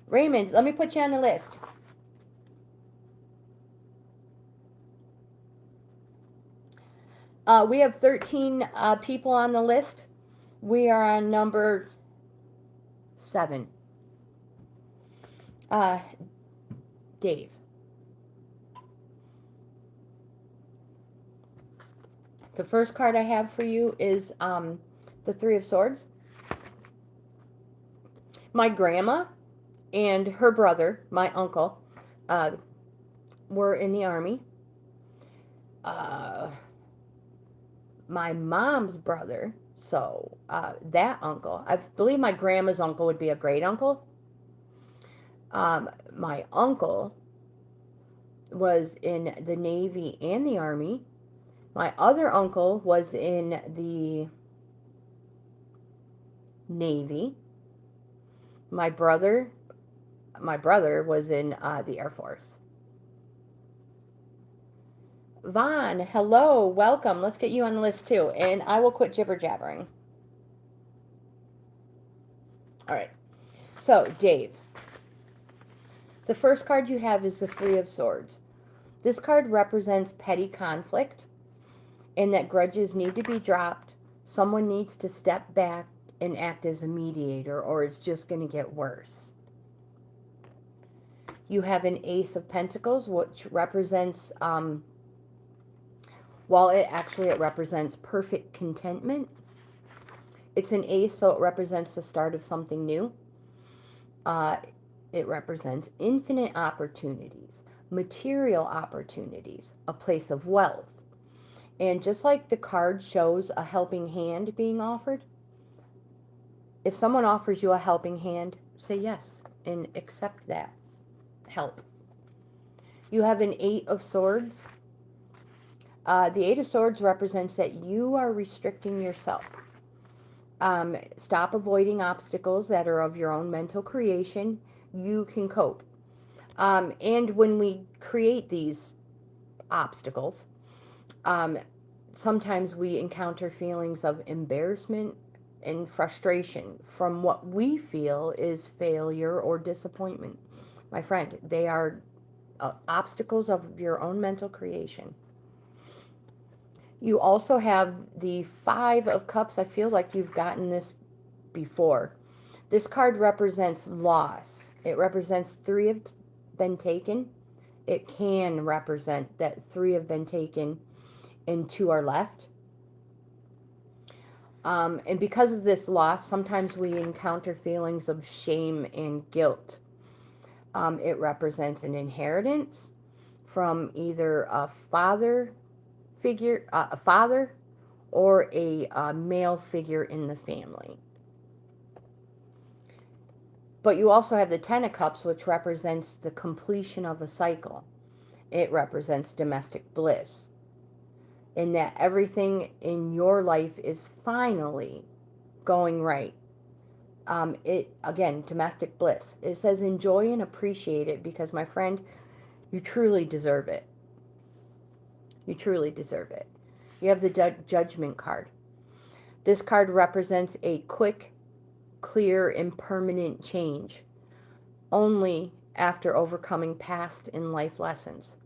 Raymond, let me put you on the list. We have 13 people on the list. We are on number 7. Dave. The first card I have for you is the 3 of Swords. My grandma and her brother, my uncle, were in the Army. My mom's brother, so that uncle, I believe my grandma's uncle would be a great uncle. My uncle was in the Navy and the Army. My other uncle was in the Navy. My brother was in the Air Force. Vaughn, hello, welcome. Let's get you on the list too, and I will quit jibber jabbering. All right, so Dave, the first card you have is the 3 of Swords. This card represents petty conflict and that grudges need to be dropped. Someone needs to step back and act as a mediator, or it's just going to get worse. You have an Ace of Pentacles, which represents, while it represents perfect contentment. It's an ace, so it represents the start of something new. It represents infinite opportunities, material opportunities, a place of wealth. And just like the card shows a helping hand being offered, if someone offers you a helping hand, say yes and accept that help. You have an 8 of Swords. The 8 of Swords represents that you are restricting yourself. Stop avoiding obstacles that are of your own mental creation. You can cope. And when we create these obstacles, sometimes we encounter feelings of embarrassment and frustration from what we feel is failure or disappointment. My friend, they are obstacles of your own mental creation. You also have the 5 of Cups. I feel like you've gotten this before. This card represents loss. It represents 3 have been taken. It can represent that 3 have been taken and 2 are left. And because of this loss, sometimes we encounter feelings of shame and guilt. It represents an inheritance from either a father figure, a father, or a male figure in the family. But you also have the 10 of Cups, which represents the completion of a cycle. It represents domestic bliss, in that everything in your life is finally going right. Again, domestic bliss. It says enjoy and appreciate it because, my friend, you truly deserve it. You truly deserve it. You have the Judgment card. This card represents a quick, clear, and permanent change, only after overcoming past and life lessons.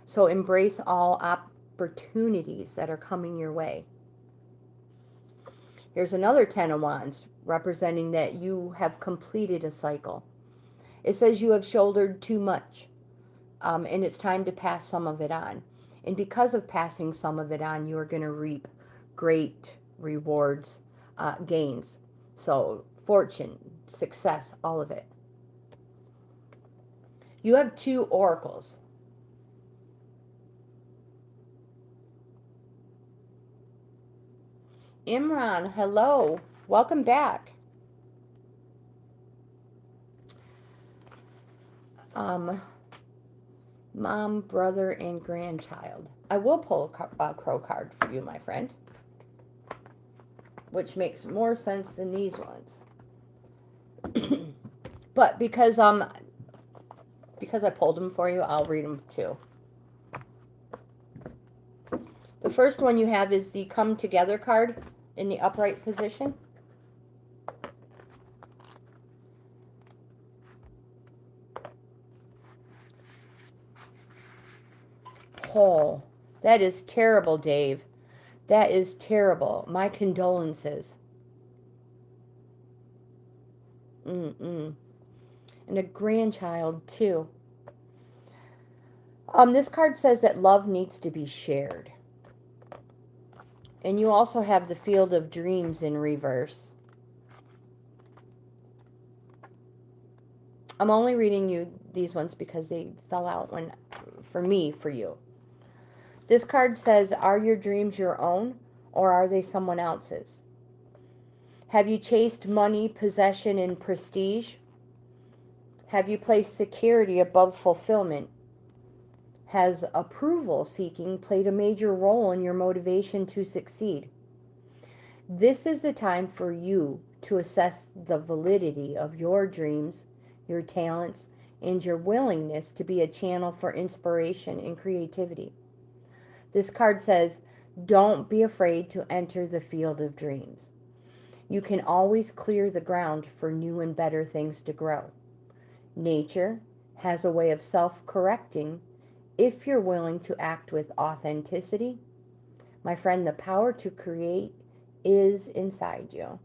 So embrace all opportunities that are coming your way. Here's another 10 of Wands, representing that you have completed a cycle. It says you have shouldered too much, and it's time to pass some of it on. And because of passing some of it on, you're going to reap great rewards, gains. So fortune, success, all of it. You have 2 oracles. Imran, hello. Welcome back. Mom, brother, and grandchild. I will pull a crow card for you, my friend, which makes more sense than these ones. But because I pulled them for you, I'll read them too. The first one you have is the Come Together card in the upright position. Oh, that is terrible, Dave. That is terrible. My condolences. And a grandchild, too. This card says that love needs to be shared. And you also have the Field of Dreams in reverse. I'm only reading you these ones because they fell out for you. This card says, are your dreams your own or are they someone else's? Have you chased money, possession, and prestige? Have you placed security above fulfillment? Has approval seeking played a major role in your motivation to succeed? This is the time for you to assess the validity of your dreams, your talents, and your willingness to be a channel for inspiration and creativity. This card says, don't be afraid to enter the field of dreams. You can always clear the ground for new and better things to grow. Nature has a way of self-correcting if you're willing to act with authenticity. My friend, the power to create is inside you.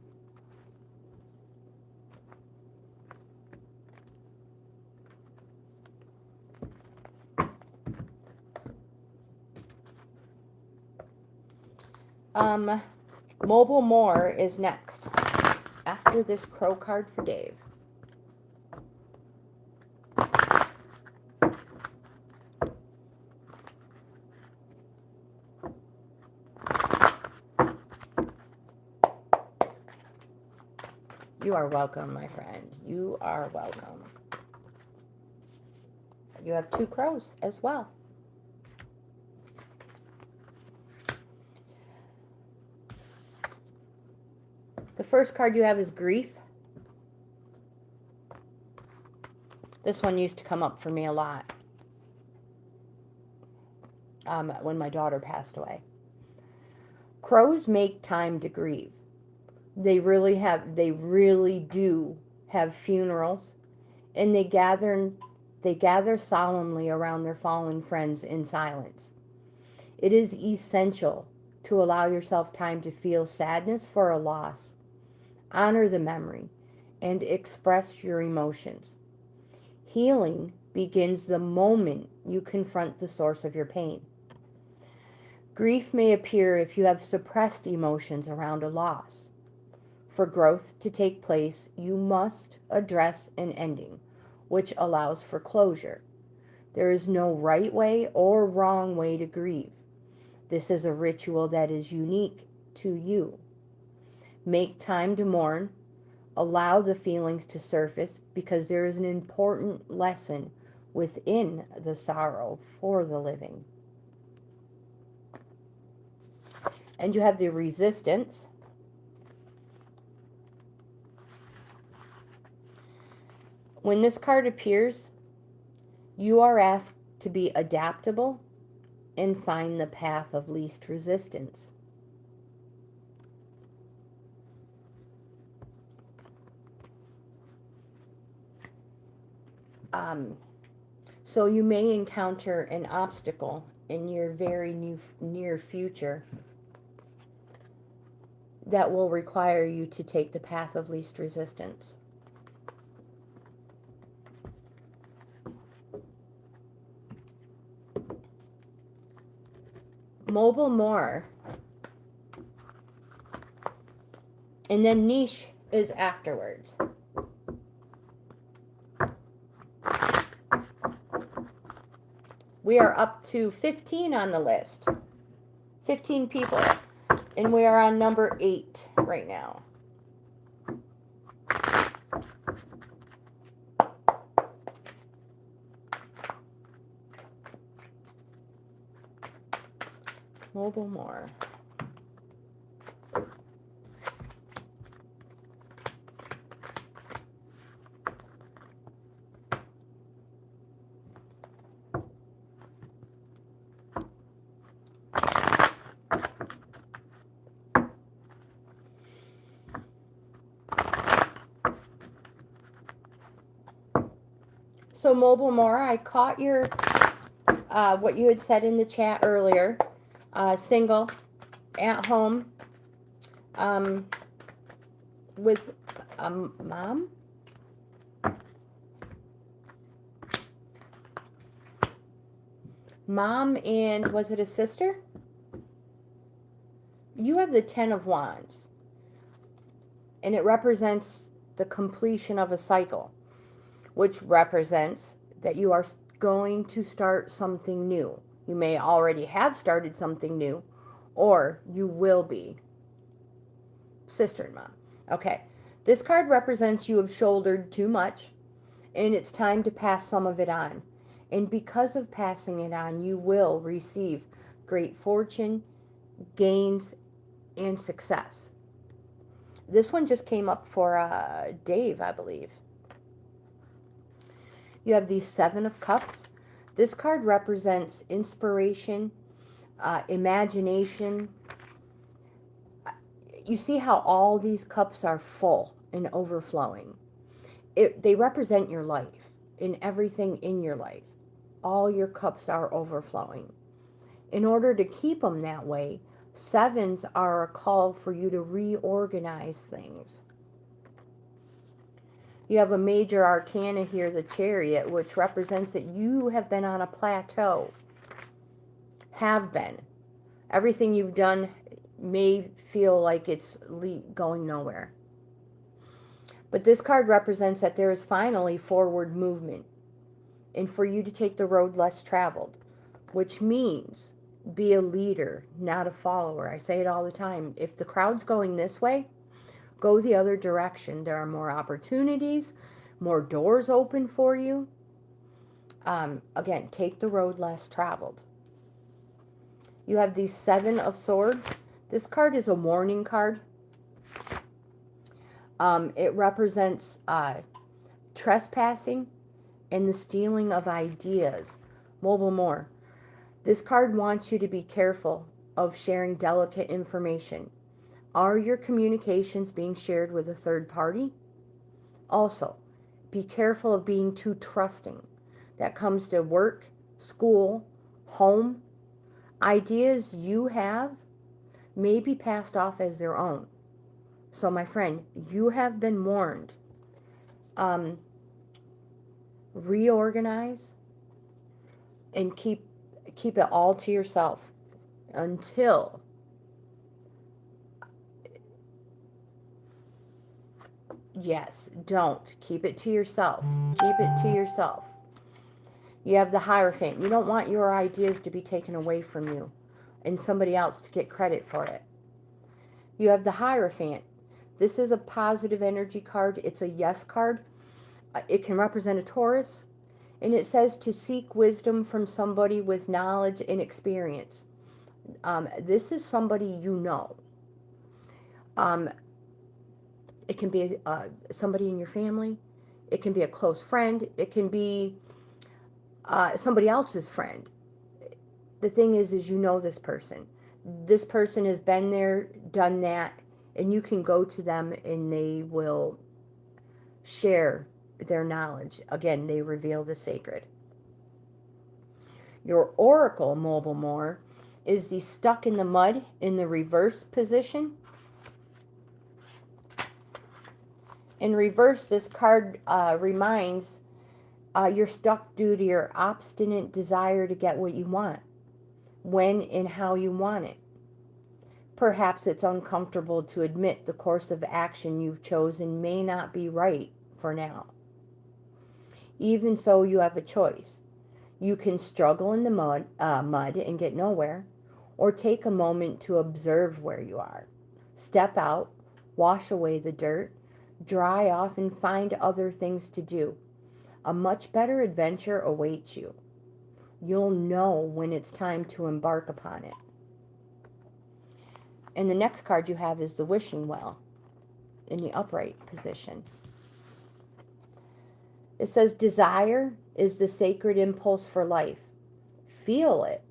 Mobile More is next after this crow card for Dave. You are welcome, my friend. You are welcome. You have 2 crows as well. The first card you have is Grief. This one used to come up for me a lot when my daughter passed away. Crows make time to grieve. They really do have funerals, and they gather solemnly around their fallen friends in silence. It is essential to allow yourself time to feel sadness for a loss, honor the memory, and express your emotions. Healing begins the moment you confront the source of your pain. Grief may appear if you have suppressed emotions around a loss. For growth to take place, you must address an ending, which allows for closure. There is no right way or wrong way to grieve. This is a ritual that is unique to you. Make time to mourn. Allow the feelings to surface because there is an important lesson within the sorrow for the living. And you have the Resistance. When this card appears, you are asked to be adaptable and find the path of least resistance. So you may encounter an obstacle in your very near future that will require you to take the path of least resistance. Mobile More. And then Niche is afterwards. We are up to 15 on the list. 15 people. And we are on number 8 right now. Mobile More. So Mobile More, I caught your what you had said in the chat earlier. Single, at home with mom. Mom and, was it a sister? You have the 10 of Wands. And it represents the completion of a cycle, which represents that you are going to start something new. You may already have started something new, or you will be. Sister and mom. Okay. This card represents you have shouldered too much, and it's time to pass some of it on. And because of passing it on, you will receive great fortune, gains, and success. This one just came up for Dave, I believe. You have the 7 of Cups. This card represents inspiration, imagination. You see how all these cups are full and overflowing. They represent your life and everything in your life. All your cups are overflowing. In order to keep them that way, 7s are a call for you to reorganize things. You have a major arcana here, the Chariot, which represents that you have been on a plateau. Have been. Everything you've done may feel like it's going nowhere. But this card represents that there is finally forward movement, and for you to take the road less traveled, which means be a leader, not a follower. I say it all the time. If the crowd's going this way, go the other direction. There are more opportunities, more doors open for you. Again, take the road less traveled. You have the 7 of Swords. This card is a warning card. It represents trespassing and the stealing of ideas. Mobile more. This card wants you to be careful of sharing delicate information. Are your communications being shared with a third party? Also, be careful of being too trusting. That comes to work, school, home. Ideas you have may be passed off as their own. So, my friend, you have been warned. Reorganize and keep it all to yourself until don't keep it to yourself. Keep it to yourself. You have the Hierophant. You don't want your ideas to be taken away from you and somebody else to get credit for it. You have the Hierophant. This is a positive energy card. It's a yes card. It can represent a Taurus. And it says to seek wisdom from somebody with knowledge and experience. This is somebody you know. It can be somebody in your family. It can be a close friend. It can be somebody else's friend. The thing is you know this person. This person has been there, done that, and you can go to them and they will share their knowledge. Again, they reveal the sacred. Your Oracle, Mobile More, is the Stuck in the Mud in the reverse position. In reverse, this card reminds you're stuck due to your obstinate desire to get what you want, when and how you want it. Perhaps it's uncomfortable to admit the course of action you've chosen may not be right for now. Even so, you have a choice. You can struggle in the mud and get nowhere, or take a moment to observe where you are. Step out, wash away the dirt, dry off, and find other things to do. A much better adventure awaits you. You'll know when it's time to embark upon it. And the next card you have is the Wishing Well in the upright position. It says, desire is the sacred impulse for life. Feel it,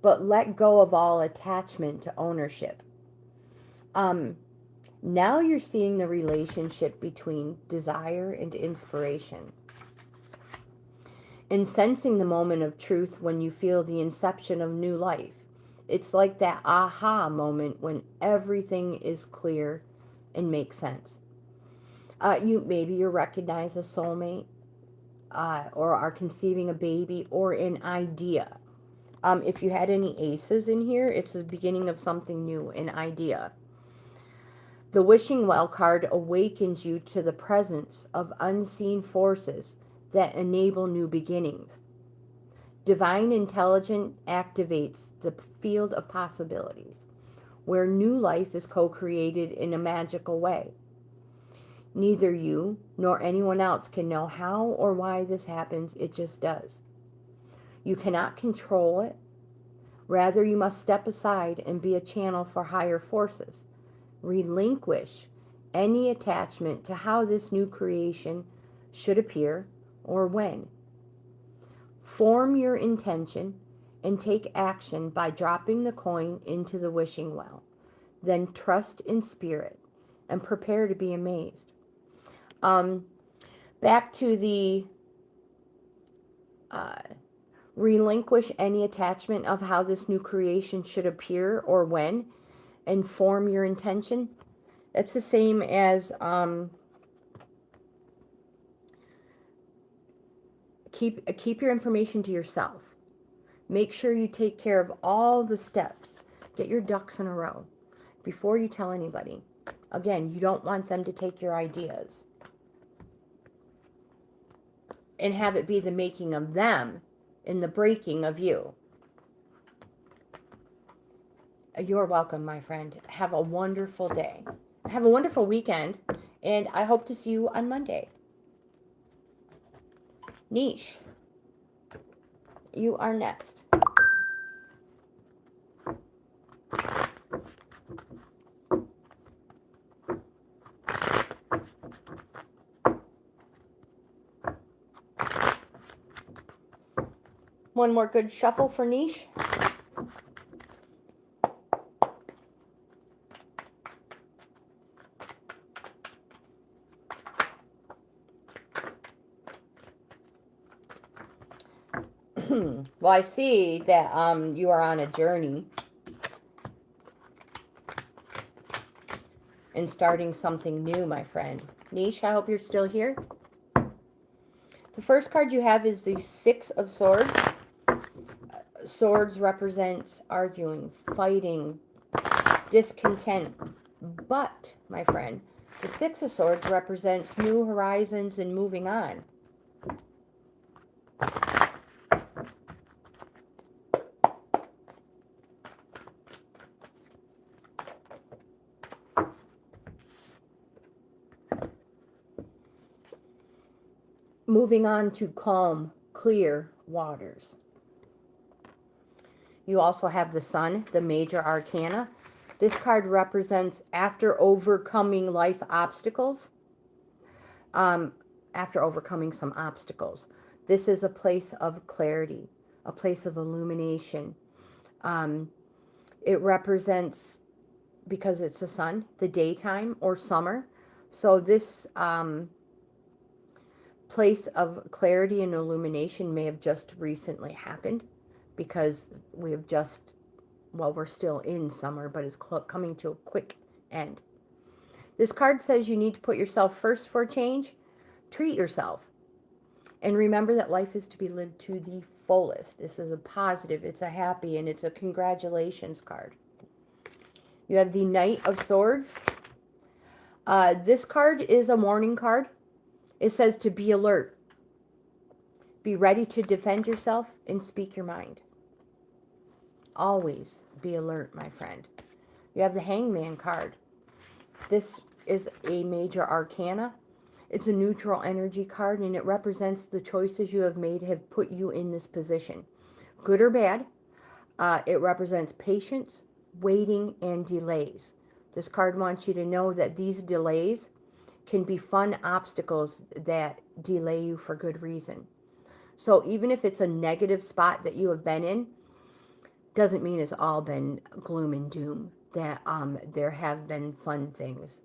but let go of all attachment to ownership. Now you're seeing the relationship between desire and inspiration. And sensing the moment of truth when you feel the inception of new life. It's like that aha moment when everything is clear and makes sense. Maybe you recognize a soulmate, or are conceiving a baby or an idea. If you had any aces in here, it's the beginning of something new, an idea. The wishing well card awakens you to the presence of unseen forces that enable new beginnings. Divine intelligence activates the field of possibilities, where new life is co-created in a magical way. Neither you nor anyone else can know how or why this happens, it just does. You cannot control it. Rather, you must step aside and be a channel for higher forces. Relinquish any attachment to how this new creation should appear or when. Form your intention and take action by dropping the coin into the wishing well. Then trust in spirit and prepare to be amazed. Back to the relinquish any attachment of how this new creation should appear or when, and form your intention. That's the same as keep your information to yourself. Make sure you take care of all the steps. Get your ducks in a row before you tell anybody. Again, you don't want them to take your ideas and have it be the making of them and the breaking of you. You're welcome, my friend. Have a wonderful day. Have a wonderful weekend, and I hope to see you on Monday. Niche, you are next. One more good shuffle for Niche. Well, I see that you are on a journey and starting something new, my friend. Niche, I hope you're still here. The first card you have is the Six of Swords. Swords represents arguing, fighting, discontent. But, my friend, the Six of Swords represents new horizons and moving on. Moving on to calm, clear waters. You also have the Sun, the major arcana. This card represents after overcoming life obstacles. After overcoming some obstacles. This is a place of clarity, a place of illumination. It represents, because it's the sun, the daytime or summer. So this place of clarity and illumination may have just recently happened, because we have just, well, we're still in summer, but it's coming to a quick end. This card says you need to put yourself first for a change. Treat yourself. And remember that life is to be lived to the fullest. This is a positive, it's a happy, and it's a congratulations card. You have the Knight of Swords. This card is a warning card. It says to be alert. Be ready to defend yourself and speak your mind. Always be alert, my friend. You have the Hangman card. This is a major arcana. It's a neutral energy card, and it represents the choices you have made have put you in this position. Good or bad, it represents patience, waiting, and delays. This card wants you to know that these delays can be fun obstacles that delay you for good reason. So even if it's a negative spot that you have been in, doesn't mean it's all been gloom and doom. That there have been fun things.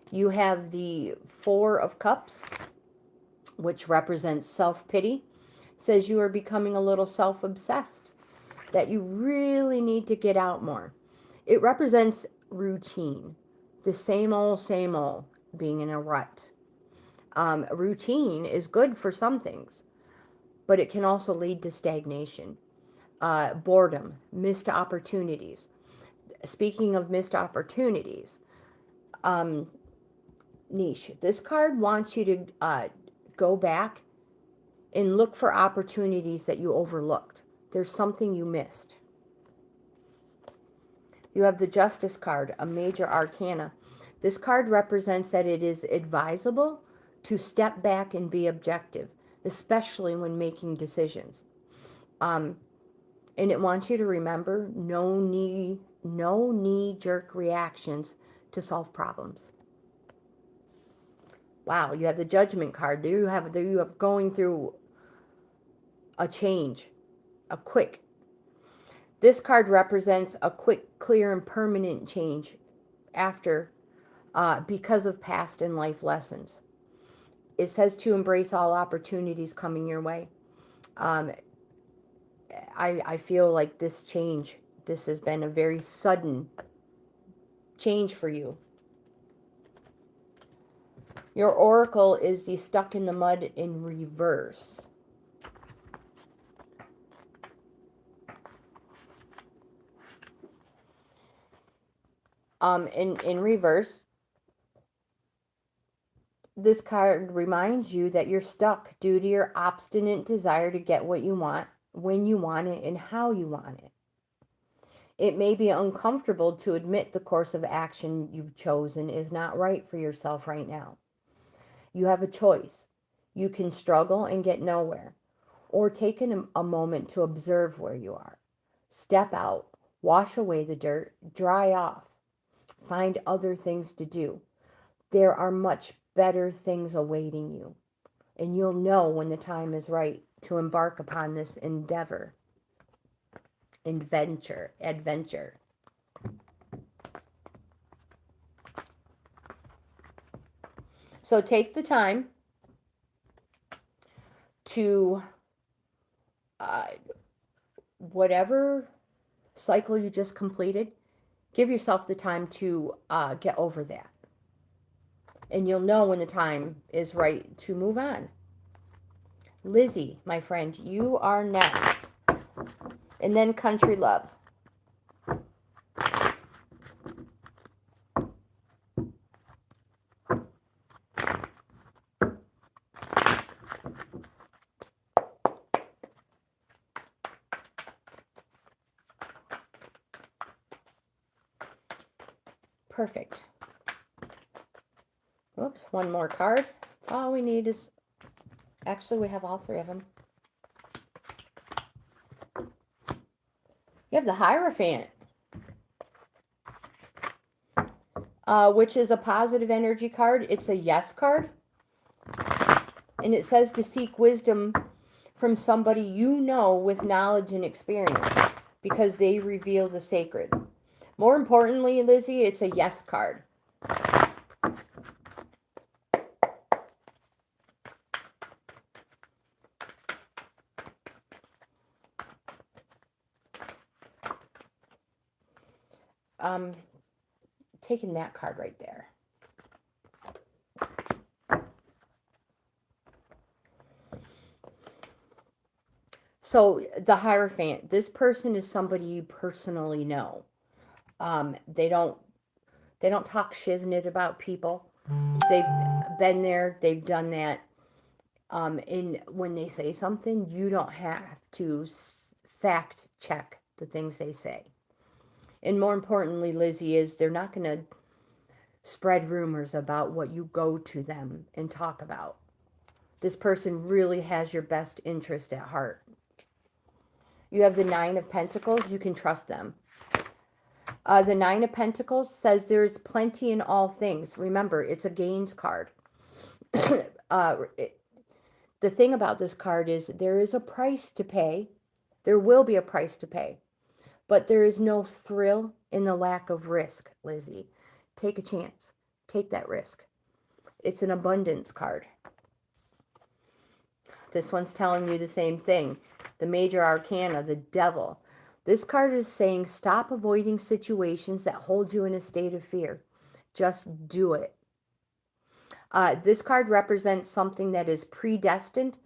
You have the Four of Cups, which represents self-pity. Says you are becoming a little self-obsessed. that you really need to get out more. It represents routine, the same old, being in a rut. Routine is good for some things, but it can also lead to stagnation, boredom, missed opportunities. Speaking of missed opportunities, niche, this card wants you to go back and look for opportunities that you overlooked. There's something you missed. You have the Justice card, a major arcana. This card represents that it is advisable to step back and be objective, especially when making decisions. And it wants you to remember no knee-jerk reactions to solve problems. Wow, you have the Judgment card. You have going through a change, a quick. This card represents a quick, clear, and permanent change after, because of past and life lessons. It says to embrace all opportunities coming your way. I feel like this has been a very sudden change for you. Your oracle is the Stuck in the Mud in reverse. In reverse, this card reminds you that you're stuck due to your obstinate desire to get what you want, when you want it, and how you want it. It may be uncomfortable to admit the course of action you've chosen is not right for yourself right now. You have a choice. You can struggle and get nowhere, or take a moment to observe where you are. Step out, wash away the dirt, dry off, find other things to do. There are much better things awaiting you, and you'll know when the time is right to embark upon this adventure. So take the time to whatever cycle you just completed, give yourself the time to get over that. And you'll know when the time is right to move on. Lizzie, my friend, you are next. And then Country Love. Perfect. Whoops, one more card. That's all we need is... Actually, we have all three of them. You have the Hierophant, which is a positive energy card. It's a yes card. And it says to seek wisdom from somebody you know with knowledge and experience, because they reveal the sacred. More importantly, Lizzie, it's a yes card. Taking that card right there. So the Hierophant, this person is somebody you personally know. They don't talk shiznit about people. They've been there, they've done that. And when they say something, you don't have to fact check the things they say. And more importantly, Lizzie, is they're not going to spread rumors about what you go to them and talk about. This person really has your best interest at heart. You have the Nine of Pentacles. You can trust them. The Nine of Pentacles says there's plenty in all things. Remember, it's a GAINZ card. The thing about this card is there is a price to pay. There will be a price to pay. But there is no thrill in the lack of risk, Lizzie. Take a chance. Take that risk. It's an abundance card. This one's telling you the same thing. The major arcana, the devil. This card is saying stop avoiding situations that hold you in a state of fear. Just do it. This card represents something that is predestined,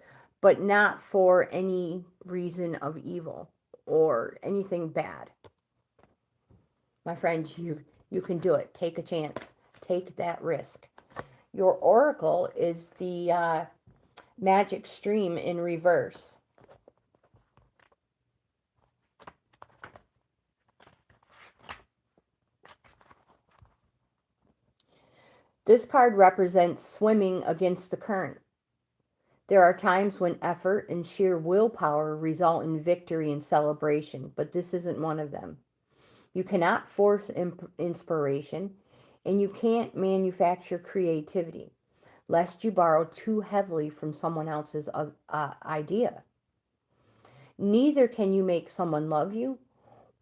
but not for any reason of evil or anything bad. My friend, you can do it. Take a chance. Take that risk. Your oracle is the magic stream in reverse. This card represents swimming against the current. There are times when effort and sheer willpower result in victory and celebration, but this isn't one of them. You cannot force inspiration, and you can't manufacture creativity, lest you borrow too heavily from someone else's idea. Neither can you make someone love you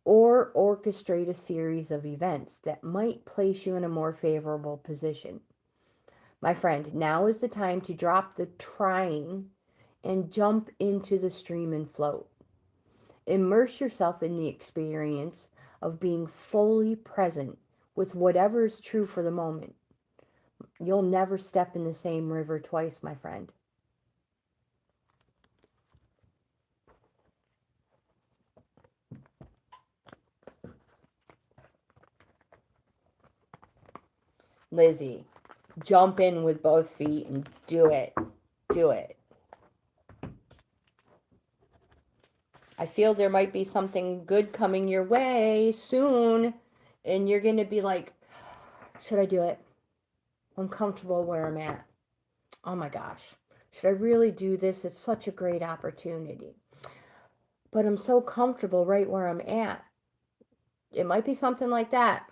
or orchestrate a series of events that might place you in a more favorable position. My friend, now is the time to drop the trying and jump into the stream and float. Immerse yourself in the experience of being fully present with whatever is true for the moment. You'll never step in the same river twice, my friend. Lizzie, jump in with both feet and do it. Do it. I feel there might be something good coming your way soon, and you're going to be like, should I do it? I'm comfortable where I'm at. Oh my gosh, should I really do this? It's such a great opportunity. But I'm so comfortable right where I'm at. It might be something like that.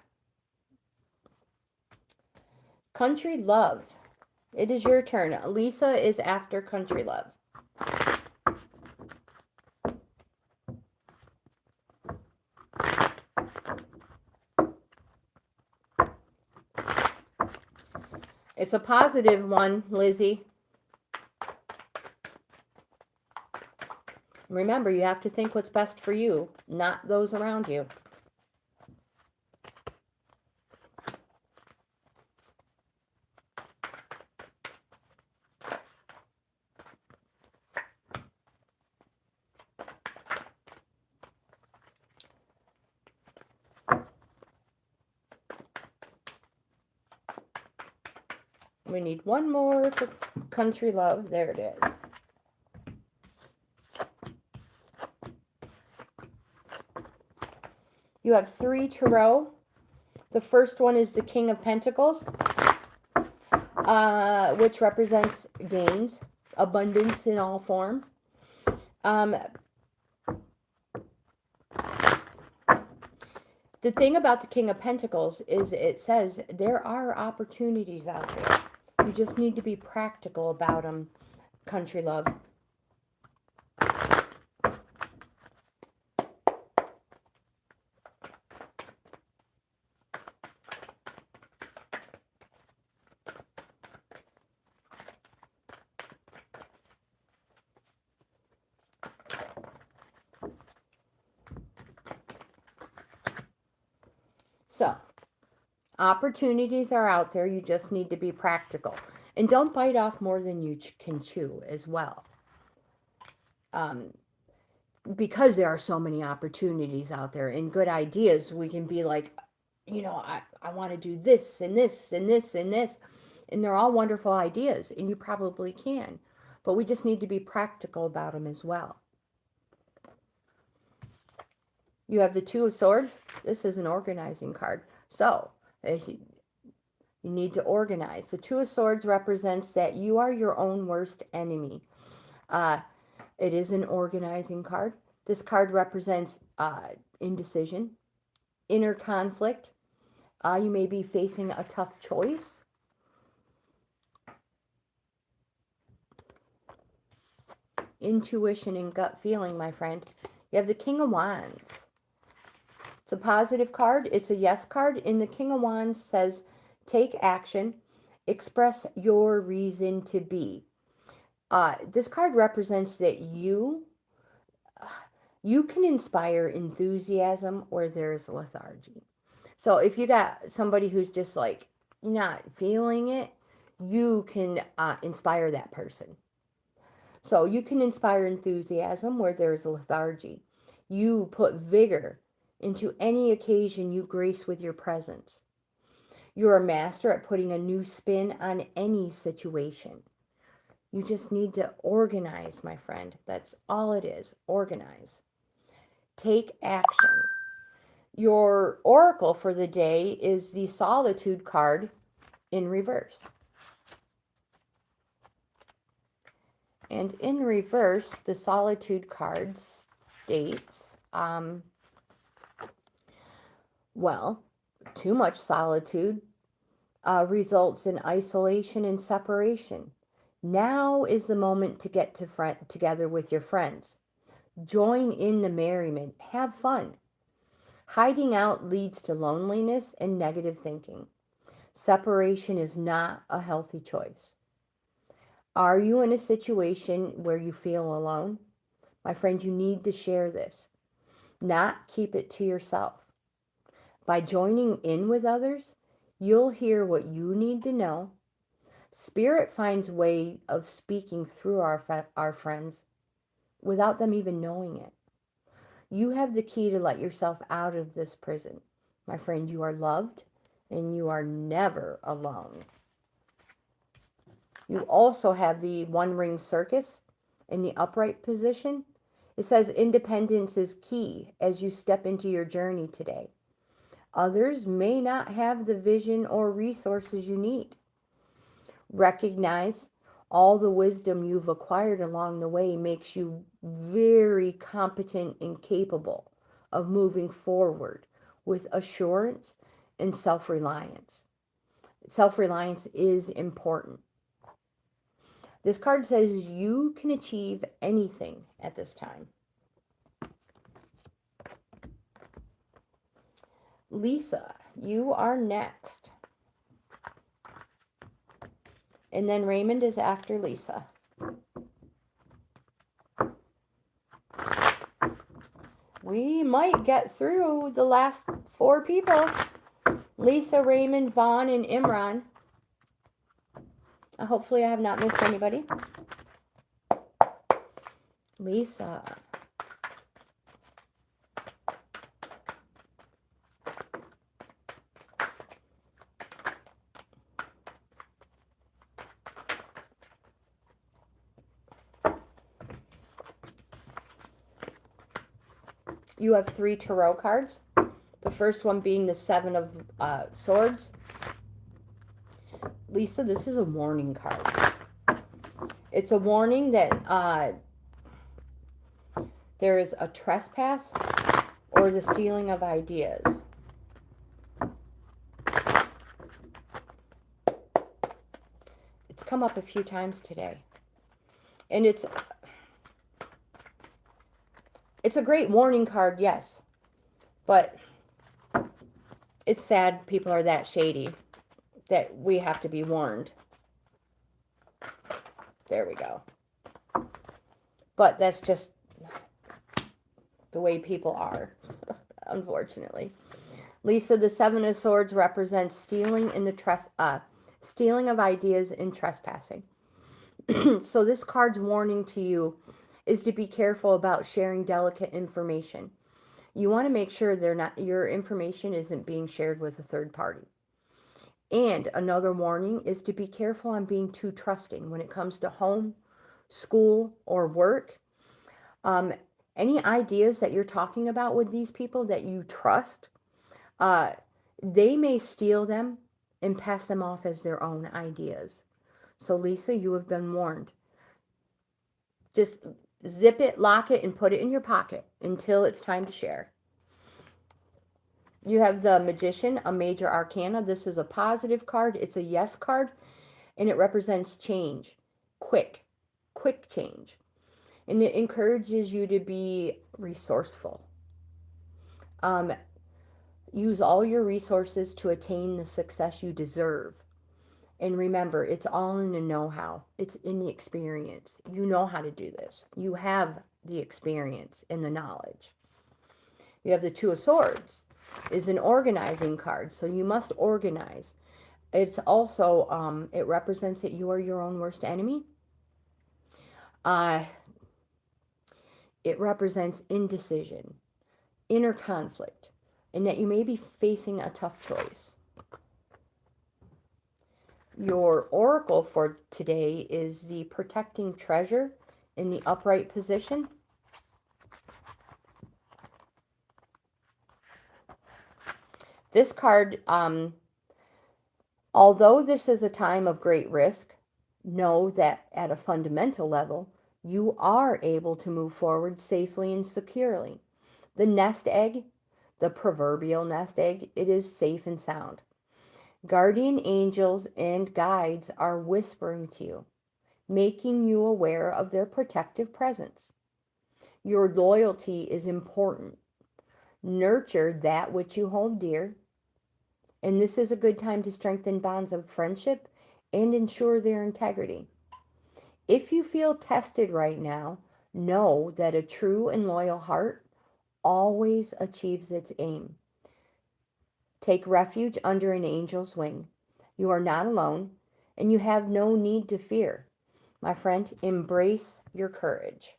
Country Love. It is your turn. Lisa is after Country Love. It's a positive one, Lizzie. Remember, you have to think what's best for you, not those around you. We need one more for Country Love. There it is. You have 3 tarot. The first one is the King of Pentacles, which represents GAINZ, abundance in all form. The thing about the King of Pentacles is it says there are opportunities out there. You just need to be practical about them, Country Love. So, opportunities are out there. You just need to be practical. And don't bite off more than you can chew as well. Because there are so many opportunities out there and good ideas, we can be like, you know, I want to do this and this and this and this. And they're all wonderful ideas, and you probably can. But we just need to be practical about them as well. You have the 2 of Swords. This is an organizing card. So, you need to organize. The 2 of Swords represents that you are your own worst enemy. It is an organizing card. This card represents indecision, inner conflict. You may be facing a tough choice. Intuition and gut feeling, my friend. You have the King of Wands. It's a positive card. It's a yes card. And the King of Wands says, take action. Express your reason to be. This card represents that you You can inspire enthusiasm where there's lethargy. So if you got somebody who's just like not feeling it, you can inspire that person. So you can inspire enthusiasm where there's lethargy. You put vigor into any occasion you grace with your presence. You're a master at putting a new spin on any situation. You just need to organize, my friend. That's all it is. Organize. Take action. Your oracle for the day is the Solitude card in reverse. And in reverse, the Solitude card states, well, too much solitude results in isolation and separation. Now is the moment to get together with your friends. Join in the merriment. Have fun. Hiding out leads to loneliness and negative thinking. Separation is not a healthy choice. Are you in a situation where you feel alone? My friend, you need to share this, not keep it to yourself. By joining in with others, you'll hear what you need to know. Spirit finds way of speaking through our friends without them even knowing it. You have the key to let yourself out of this prison. My friend, you are loved and you are never alone. You also have the one ring circus in the upright position. It says independence is key as you step into your journey today. Others may not have the vision or resources you need. Recognize all the wisdom you've acquired along the way makes you very competent and capable of moving forward with assurance and self-reliance. Self-reliance is important. This card says you can achieve anything at this time. Lisa, you are next. And then Raymond is after Lisa. We might get through the last 4 people. Lisa, Raymond, Vaughn, and Imran. Hopefully I have not missed anybody. Lisa. You have 3 tarot cards. The first one being the 7 of Swords. Lisa, this is a warning card. It's a warning that there is a trespass or the stealing of ideas. It's come up a few times today. And it's a great warning card, yes. But it's sad people are that shady that we have to be warned. There we go. But that's just the way people are, unfortunately. Lisa, the 7 of Swords represents stealing in the stealing of ideas and trespassing. So this card's warning to you is to be careful about sharing delicate information. You want to make sure your information isn't being shared with a third party. And another warning is to be careful on being too trusting when it comes to home, school, or work. Any ideas that you're talking about with these people that you trust, they may steal them and pass them off as their own ideas. So Lisa, you have been warned. Just zip it, lock it, and put it in your pocket until it's time to share. You have the Magician, a major arcana. This is a positive card. It's a yes card, and it represents change, quick change. And it encourages you to be resourceful. Use all your resources to attain the success you deserve. And remember, it's all in the know-how. It's in the experience. You know how to do this. You have the experience and the knowledge. You have the Two of Swords, is an organizing card, so you must organize. It's also, it represents that you are your own worst enemy. It represents indecision, inner conflict, and that you may be facing a tough choice. Your oracle for today is the Protecting Treasure in the upright position. This card, although this is a time of great risk, know that at a fundamental level, you are able to move forward safely and securely. The nest egg, the proverbial nest egg, it is safe and sound. Guardian angels and guides are whispering to you, making you aware of their protective presence. Your loyalty is important. Nurture that which you hold dear. And this is a good time to strengthen bonds of friendship and ensure their integrity. If you feel tested right now, know that a true and loyal heart always achieves its aim. Take refuge under an angel's wing. You are not alone, and you have no need to fear. My friend, embrace your courage.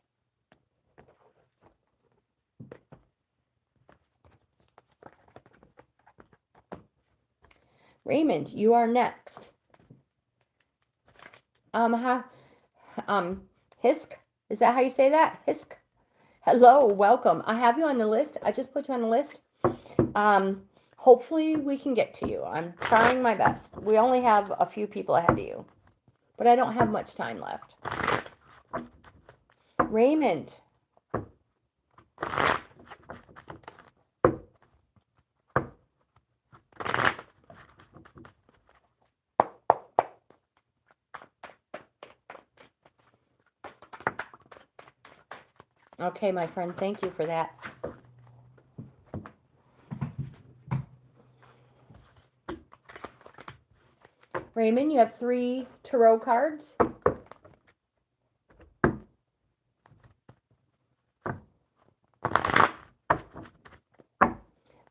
Raymond, you are next. Hisk, is that how you say that? Hisk. Hello, welcome. I have you on the list. I just put you on the list. Hopefully we can get to you. I'm trying my best. We only have a few people ahead of you, but I don't have much time left. Raymond. Okay, my friend, thank you for that. Raymond, you have 3 tarot cards.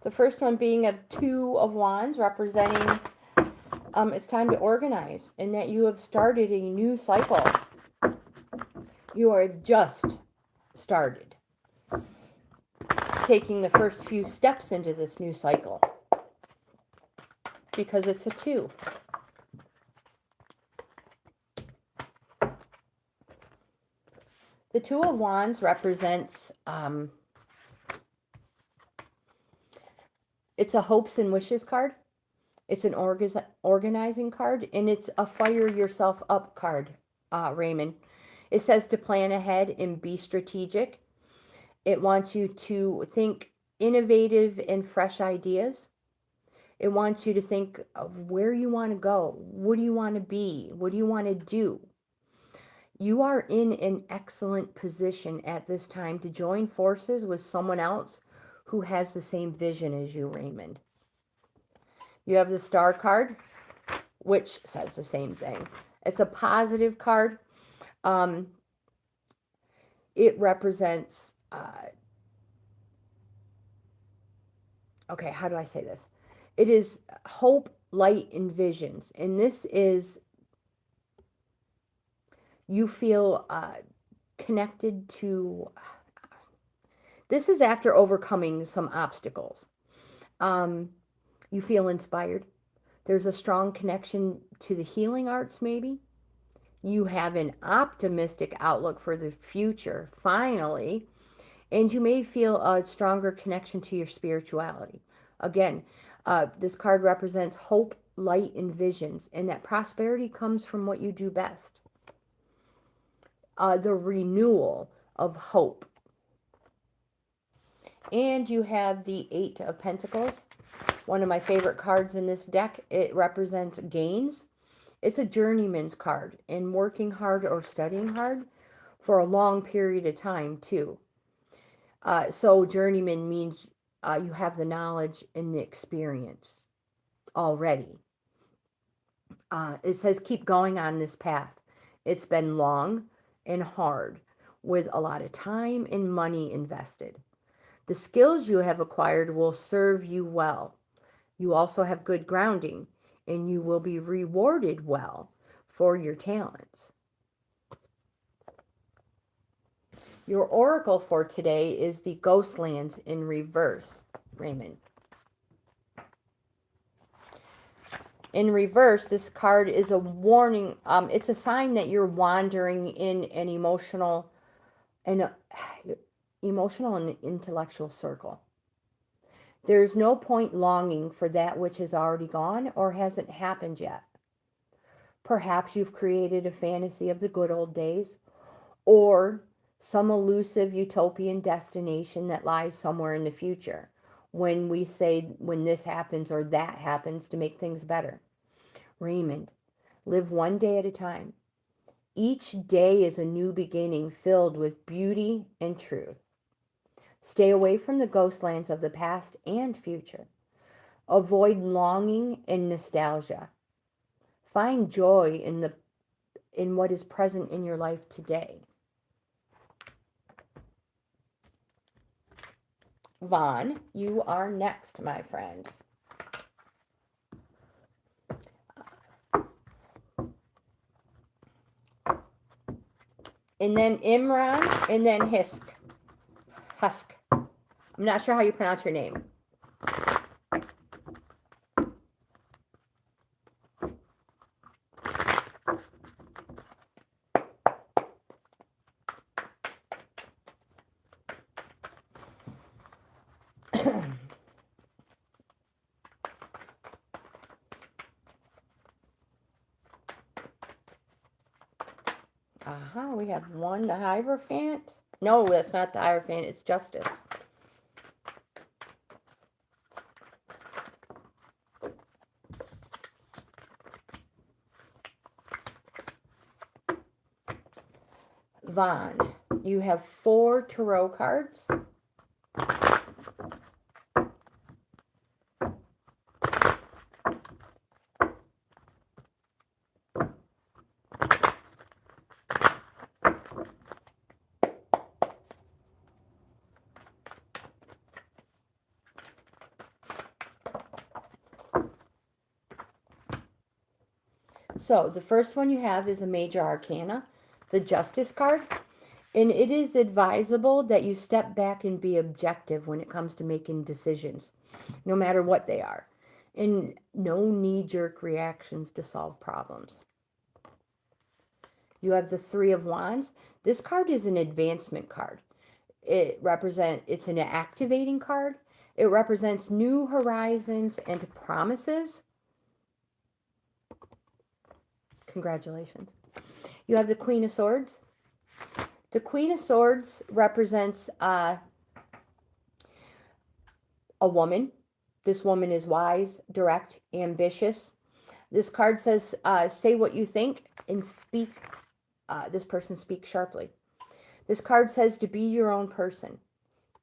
The first one being a 2 of Wands, representing it's time to organize and that you have started a new cycle. You are just started taking the first few steps into this new cycle because it's a 2. The 2 of Wands represents, it's a hopes and wishes card. It's an organizing card, and it's a fire yourself up card, Raymond. It says to plan ahead and be strategic. It wants you to think innovative and fresh ideas. It wants you to think of where you want to go. What do you want to be? What do you want to do? You are in an excellent position at this time to join forces with someone else who has the same vision as you, Raymond. You have the Star card, which says the same thing. It's a positive card. It represents, okay, how do I say this? It is hope, light, and visions. And this is, you feel connected to, this is after overcoming some obstacles. You feel inspired. There's a strong connection to the healing arts, maybe. You have an optimistic outlook for the future, finally. And you may feel a stronger connection to your spirituality. Again, this card represents hope, light, and visions. And that prosperity comes from what you do best. The renewal of hope. And you have the 8 of Pentacles. One of my favorite cards in this deck. It represents GAINZ. It's a journeyman's card, and working hard or studying hard for a long period of time too. So journeyman means you have the knowledge and the experience already. It says keep going on this path. It's been long and hard. with a lot of time and money invested. The skills you have acquired will serve you well. You also have good grounding, and you will be rewarded well for your talents. Your oracle for today is the Ghostlands in reverse, Raymond. In reverse, this card is a warning. It's a sign that you're wandering in an emotional and intellectual circle. There's no point longing for that which is already gone or hasn't happened yet. Perhaps you've created a fantasy of the good old days, or some elusive utopian destination that lies somewhere in the future, when we say when this happens or that happens to make things better. Raymond, live one day at a time. Each day is a new beginning filled with beauty and truth. Stay away from the ghostlands of the past and future. Avoid longing and nostalgia. Find joy in what is present in your life today. Vaughn, you are next, my friend. And then Imran, and then Husk. I'm not sure how you pronounce your name. We have one, the Hierophant. No, that's not the Hierophant, it's Justice. Vaughn, you have 4 tarot cards. So the first one you have is a Major Arcana, the Justice card. And it is advisable that you step back and be objective when it comes to making decisions, no matter what they are. And no knee-jerk reactions to solve problems. You have the 3 of Wands. This card is an advancement card. It's an activating card. It represents new horizons and promises. Congratulations. You have the Queen of Swords. The Queen of Swords represents a woman. This woman is wise, direct, ambitious. This card says, say what you think and speak. This person speaks sharply. This card says to be your own person.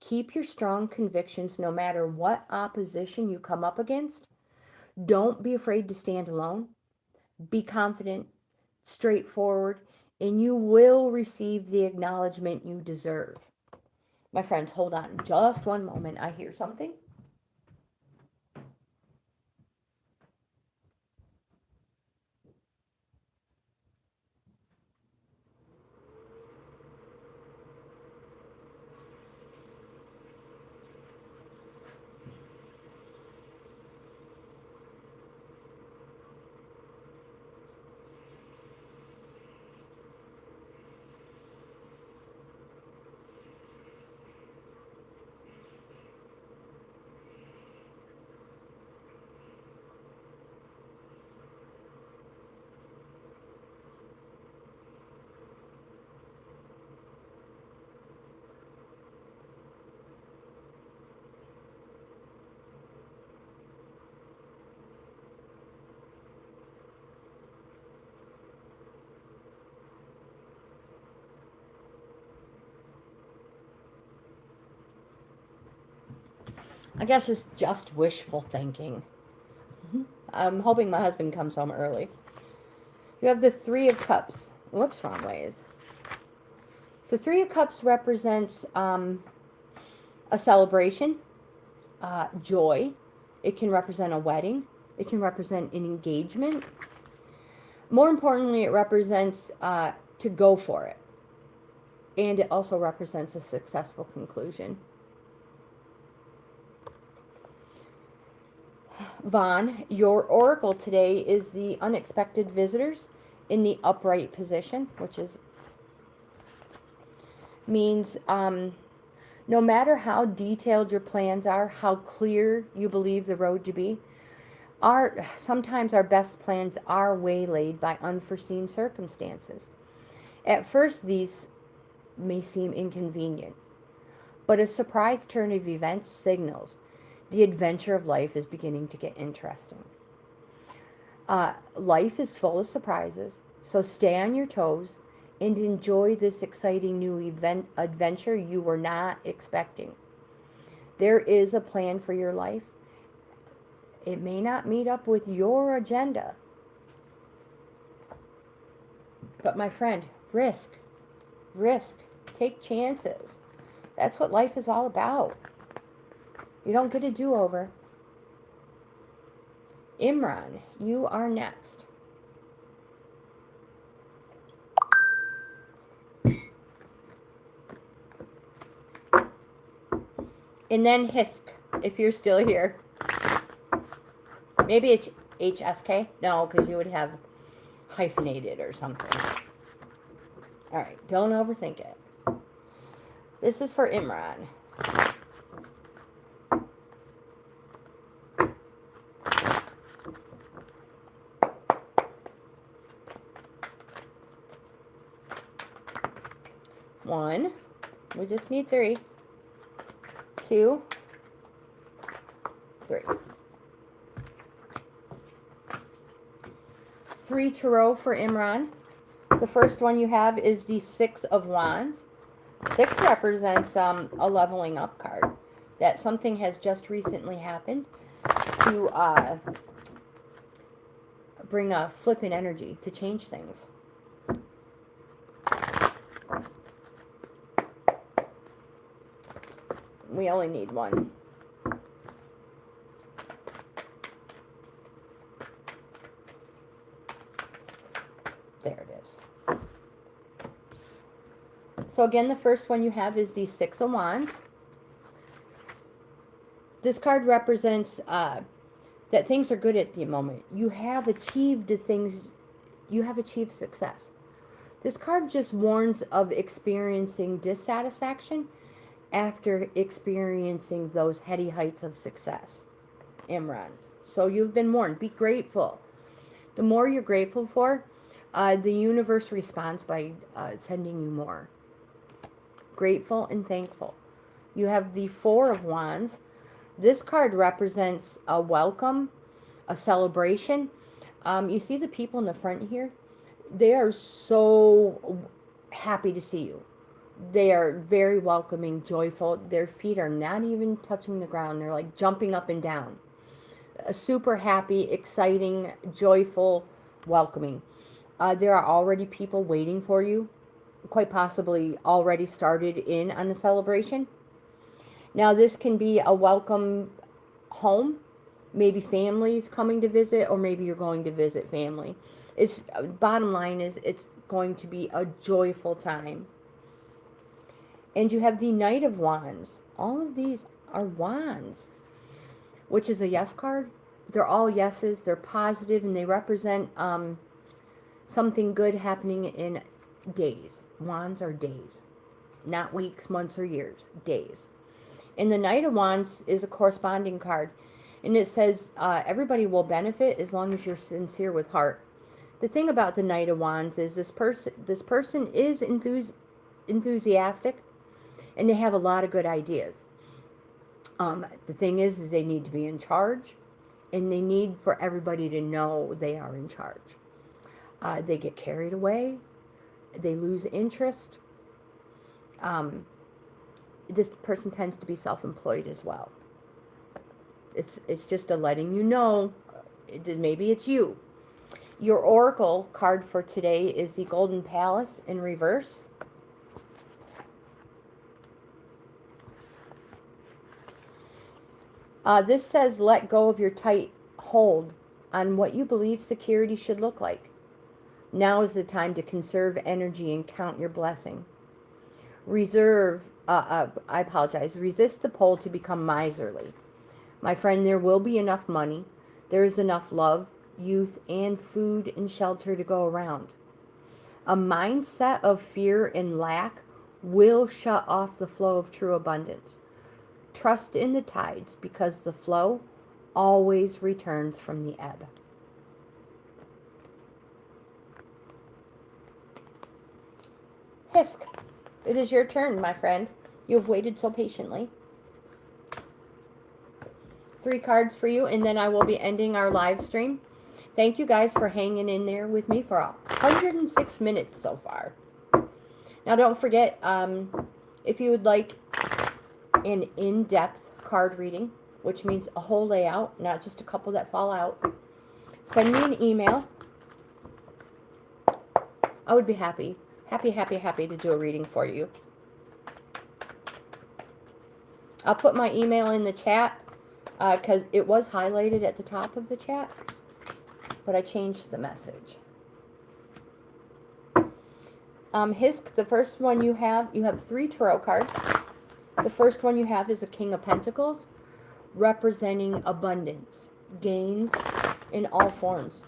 Keep your strong convictions no matter what opposition you come up against. Don't be afraid to stand alone. Be confident, straightforward, and you will receive the acknowledgement you deserve. My friends, hold on just one moment. I hear something. I guess it's just wishful thinking. I'm hoping my husband comes home early. You have the 3 of Cups. Whoops, wrong ways. The Three of Cups represents a celebration, joy. It can represent a wedding. It can represent an engagement. More importantly, it represents to go for it. And it also represents a successful conclusion. Vaughn, your oracle today is the unexpected visitors in the upright position, which means no matter how detailed your plans are, how clear you believe the road to be, sometimes our best plans are waylaid by unforeseen circumstances. At first, these may seem inconvenient, but a surprise turn of events signals the adventure of life is beginning to get interesting. Life is full of surprises, so stay on your toes and enjoy this exciting new adventure you were not expecting. There is a plan for your life. It may not meet up with your agenda, but my friend, risk, take chances. That's what life is all about. You don't get a do-over. Imran, you are next. And then Hisk, if you're still here. Maybe it's HSK? No, because you would have hyphenated or something. All right, don't overthink it. This is for Imran. One, we just need 3. 2, 3. 3 tarot for Imran. The first one you have is the 6 of Wands. 6 represents a leveling up card. That something has just recently happened to bring a flip in energy, to change things. We only need 1. There it is. So again, the first one you have is the 6 of Wands. This card represents that things are good at the moment. You have achieved the things, you have achieved success. This card just warns of experiencing dissatisfaction after experiencing those heady heights of success, Imran. So you've been warned. Be grateful. The more you're grateful for, the universe responds by sending you more. Grateful and thankful. You have the 4 of Wands. This card represents a welcome, a celebration. You see the people in the front here? They are so happy to see you. They are very welcoming, joyful. Their feet are not even touching the ground. They're like jumping up and down. Super happy, exciting, joyful, welcoming. There are already people waiting for you, quite possibly already started in on the celebration. Now this can be a welcome home, maybe families coming to visit, or maybe you're going to visit family. It's bottom line is it's going to be a joyful time. And you have the Knight of Wands. All of these are wands, which is a yes card. They're all yeses. They're positive, and they represent something good happening in days. Wands are days, not weeks, months, or years. Days. And the Knight of Wands is a corresponding card. And it says everybody will benefit as long as you're sincere with heart. The thing about the Knight of Wands is this person is enthusiastic, and they have a lot of good ideas. The thing is they need to be in charge, and they need for everybody to know they are in charge. They get carried away. They lose interest. This person tends to be self-employed as well. It's just a letting you know, maybe it's you. Your oracle card for today is the Golden Palace in reverse. This says let go of your tight hold on what you believe security should look like. Now is the time to conserve energy and count your blessing. I apologize. Resist the pull to become miserly. My friend, there will be enough money. There is enough love, youth, and food and shelter to go around. A mindset of fear and lack will shut off the flow of true abundance. Trust in the tides because the flow always returns from the ebb. Hisk, it is your turn, my friend. You have waited so patiently. 3 cards for you, and then I will be ending our live stream. Thank you guys for hanging in there with me for 106 minutes so far. Now, don't forget, if you would like an in-depth card reading, which means a whole layout, not just a couple that fall out, send me an email. I would be happy to do a reading for you. I'll put my email in the chat because it was highlighted at the top of the chat, but I changed the message. Hisk, the first one you have 3 tarot cards. The first one you have is a King of Pentacles, representing abundance, gains in all forms.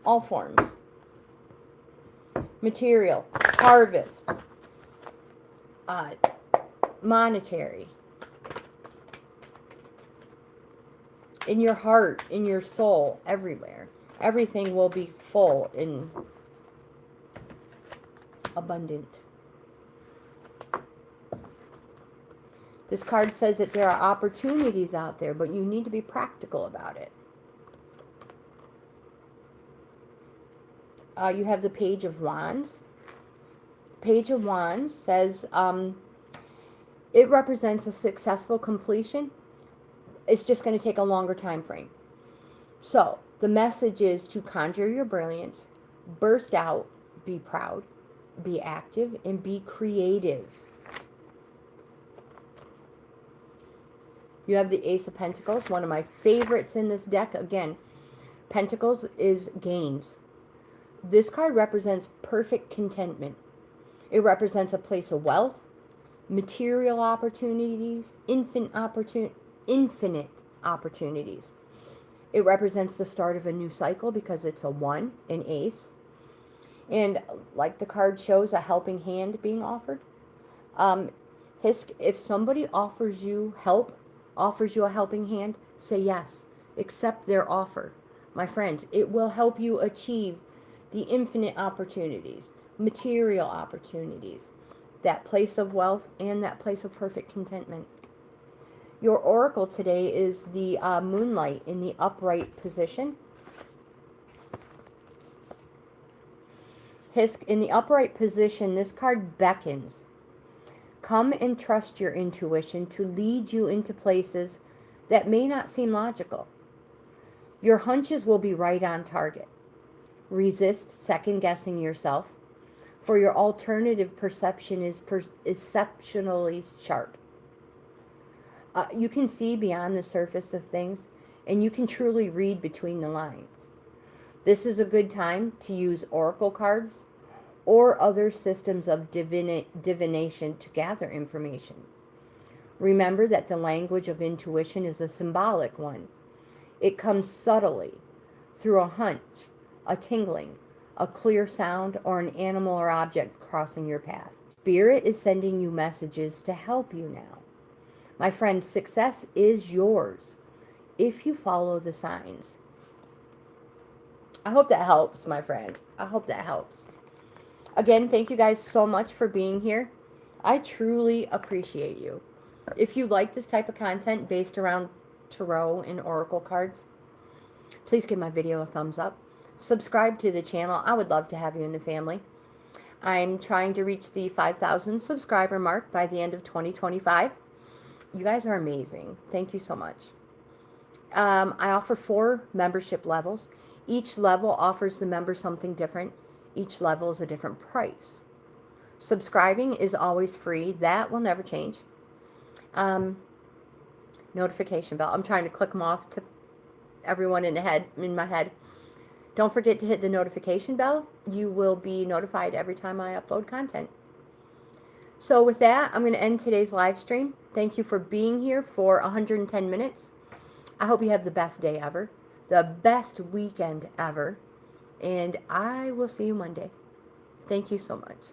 All forms. Material, harvest, monetary. In your heart, in your soul, everywhere. Everything will be full and abundant. This card says that there are opportunities out there, but you need to be practical about it. You have the Page of Wands. The Page of Wands says it represents a successful completion. It's just going to take a longer time frame. So, the message is to conjure your brilliance, burst out, be proud, be active, and be creative. You have the Ace of Pentacles, one of my favorites in this deck. Again, Pentacles is GAINZ. This card represents perfect contentment. It represents a place of wealth, material opportunities, infinite opportunities. It represents the start of a new cycle because it's a 1, an ace. And like the card shows, a helping hand being offered. Hisk, if somebody offers you help, offers you a helping hand, say yes. Accept their offer. My friends, it will help you achieve the infinite opportunities, material opportunities, that place of wealth and that place of perfect contentment. Your oracle today is the moonlight in the upright position. Hisk, in the upright position, this card beckons. Come and trust your intuition to lead you into places that may not seem logical. Your hunches will be right on target. Resist second-guessing yourself, for your alternative perception is exceptionally sharp. You can see beyond the surface of things, and you can truly read between the lines. This is a good time to use oracle cards or other systems of divination to gather information. Remember that the language of intuition is a symbolic one. It comes subtly through a hunch, a tingling, a clear sound, or an animal or object crossing your path. Spirit is sending you messages to help you now. My friend, success is yours if you follow the signs. I hope that helps, my friend. I hope that helps. Again, thank you guys so much for being here. I truly appreciate you. If you like this type of content based around tarot and oracle cards, please give my video a thumbs up. Subscribe to the channel. I would love to have you in the family. I'm trying to reach the 5,000 subscriber mark by the end of 2025. You guys are amazing. Thank you so much. I offer 4 membership levels. Each level offers the member something different. Each level is a different price. Subscribing is always free. That will never change. notification bell. I'm trying to click them off to everyone in my head. Don't forget to hit the notification bell. You will be notified every time I upload content. So with that, I'm going to end today's live stream. Thank you for being here for 110 minutes. I hope you have the best day ever, the best weekend ever, and I will see you Monday. Thank you so much.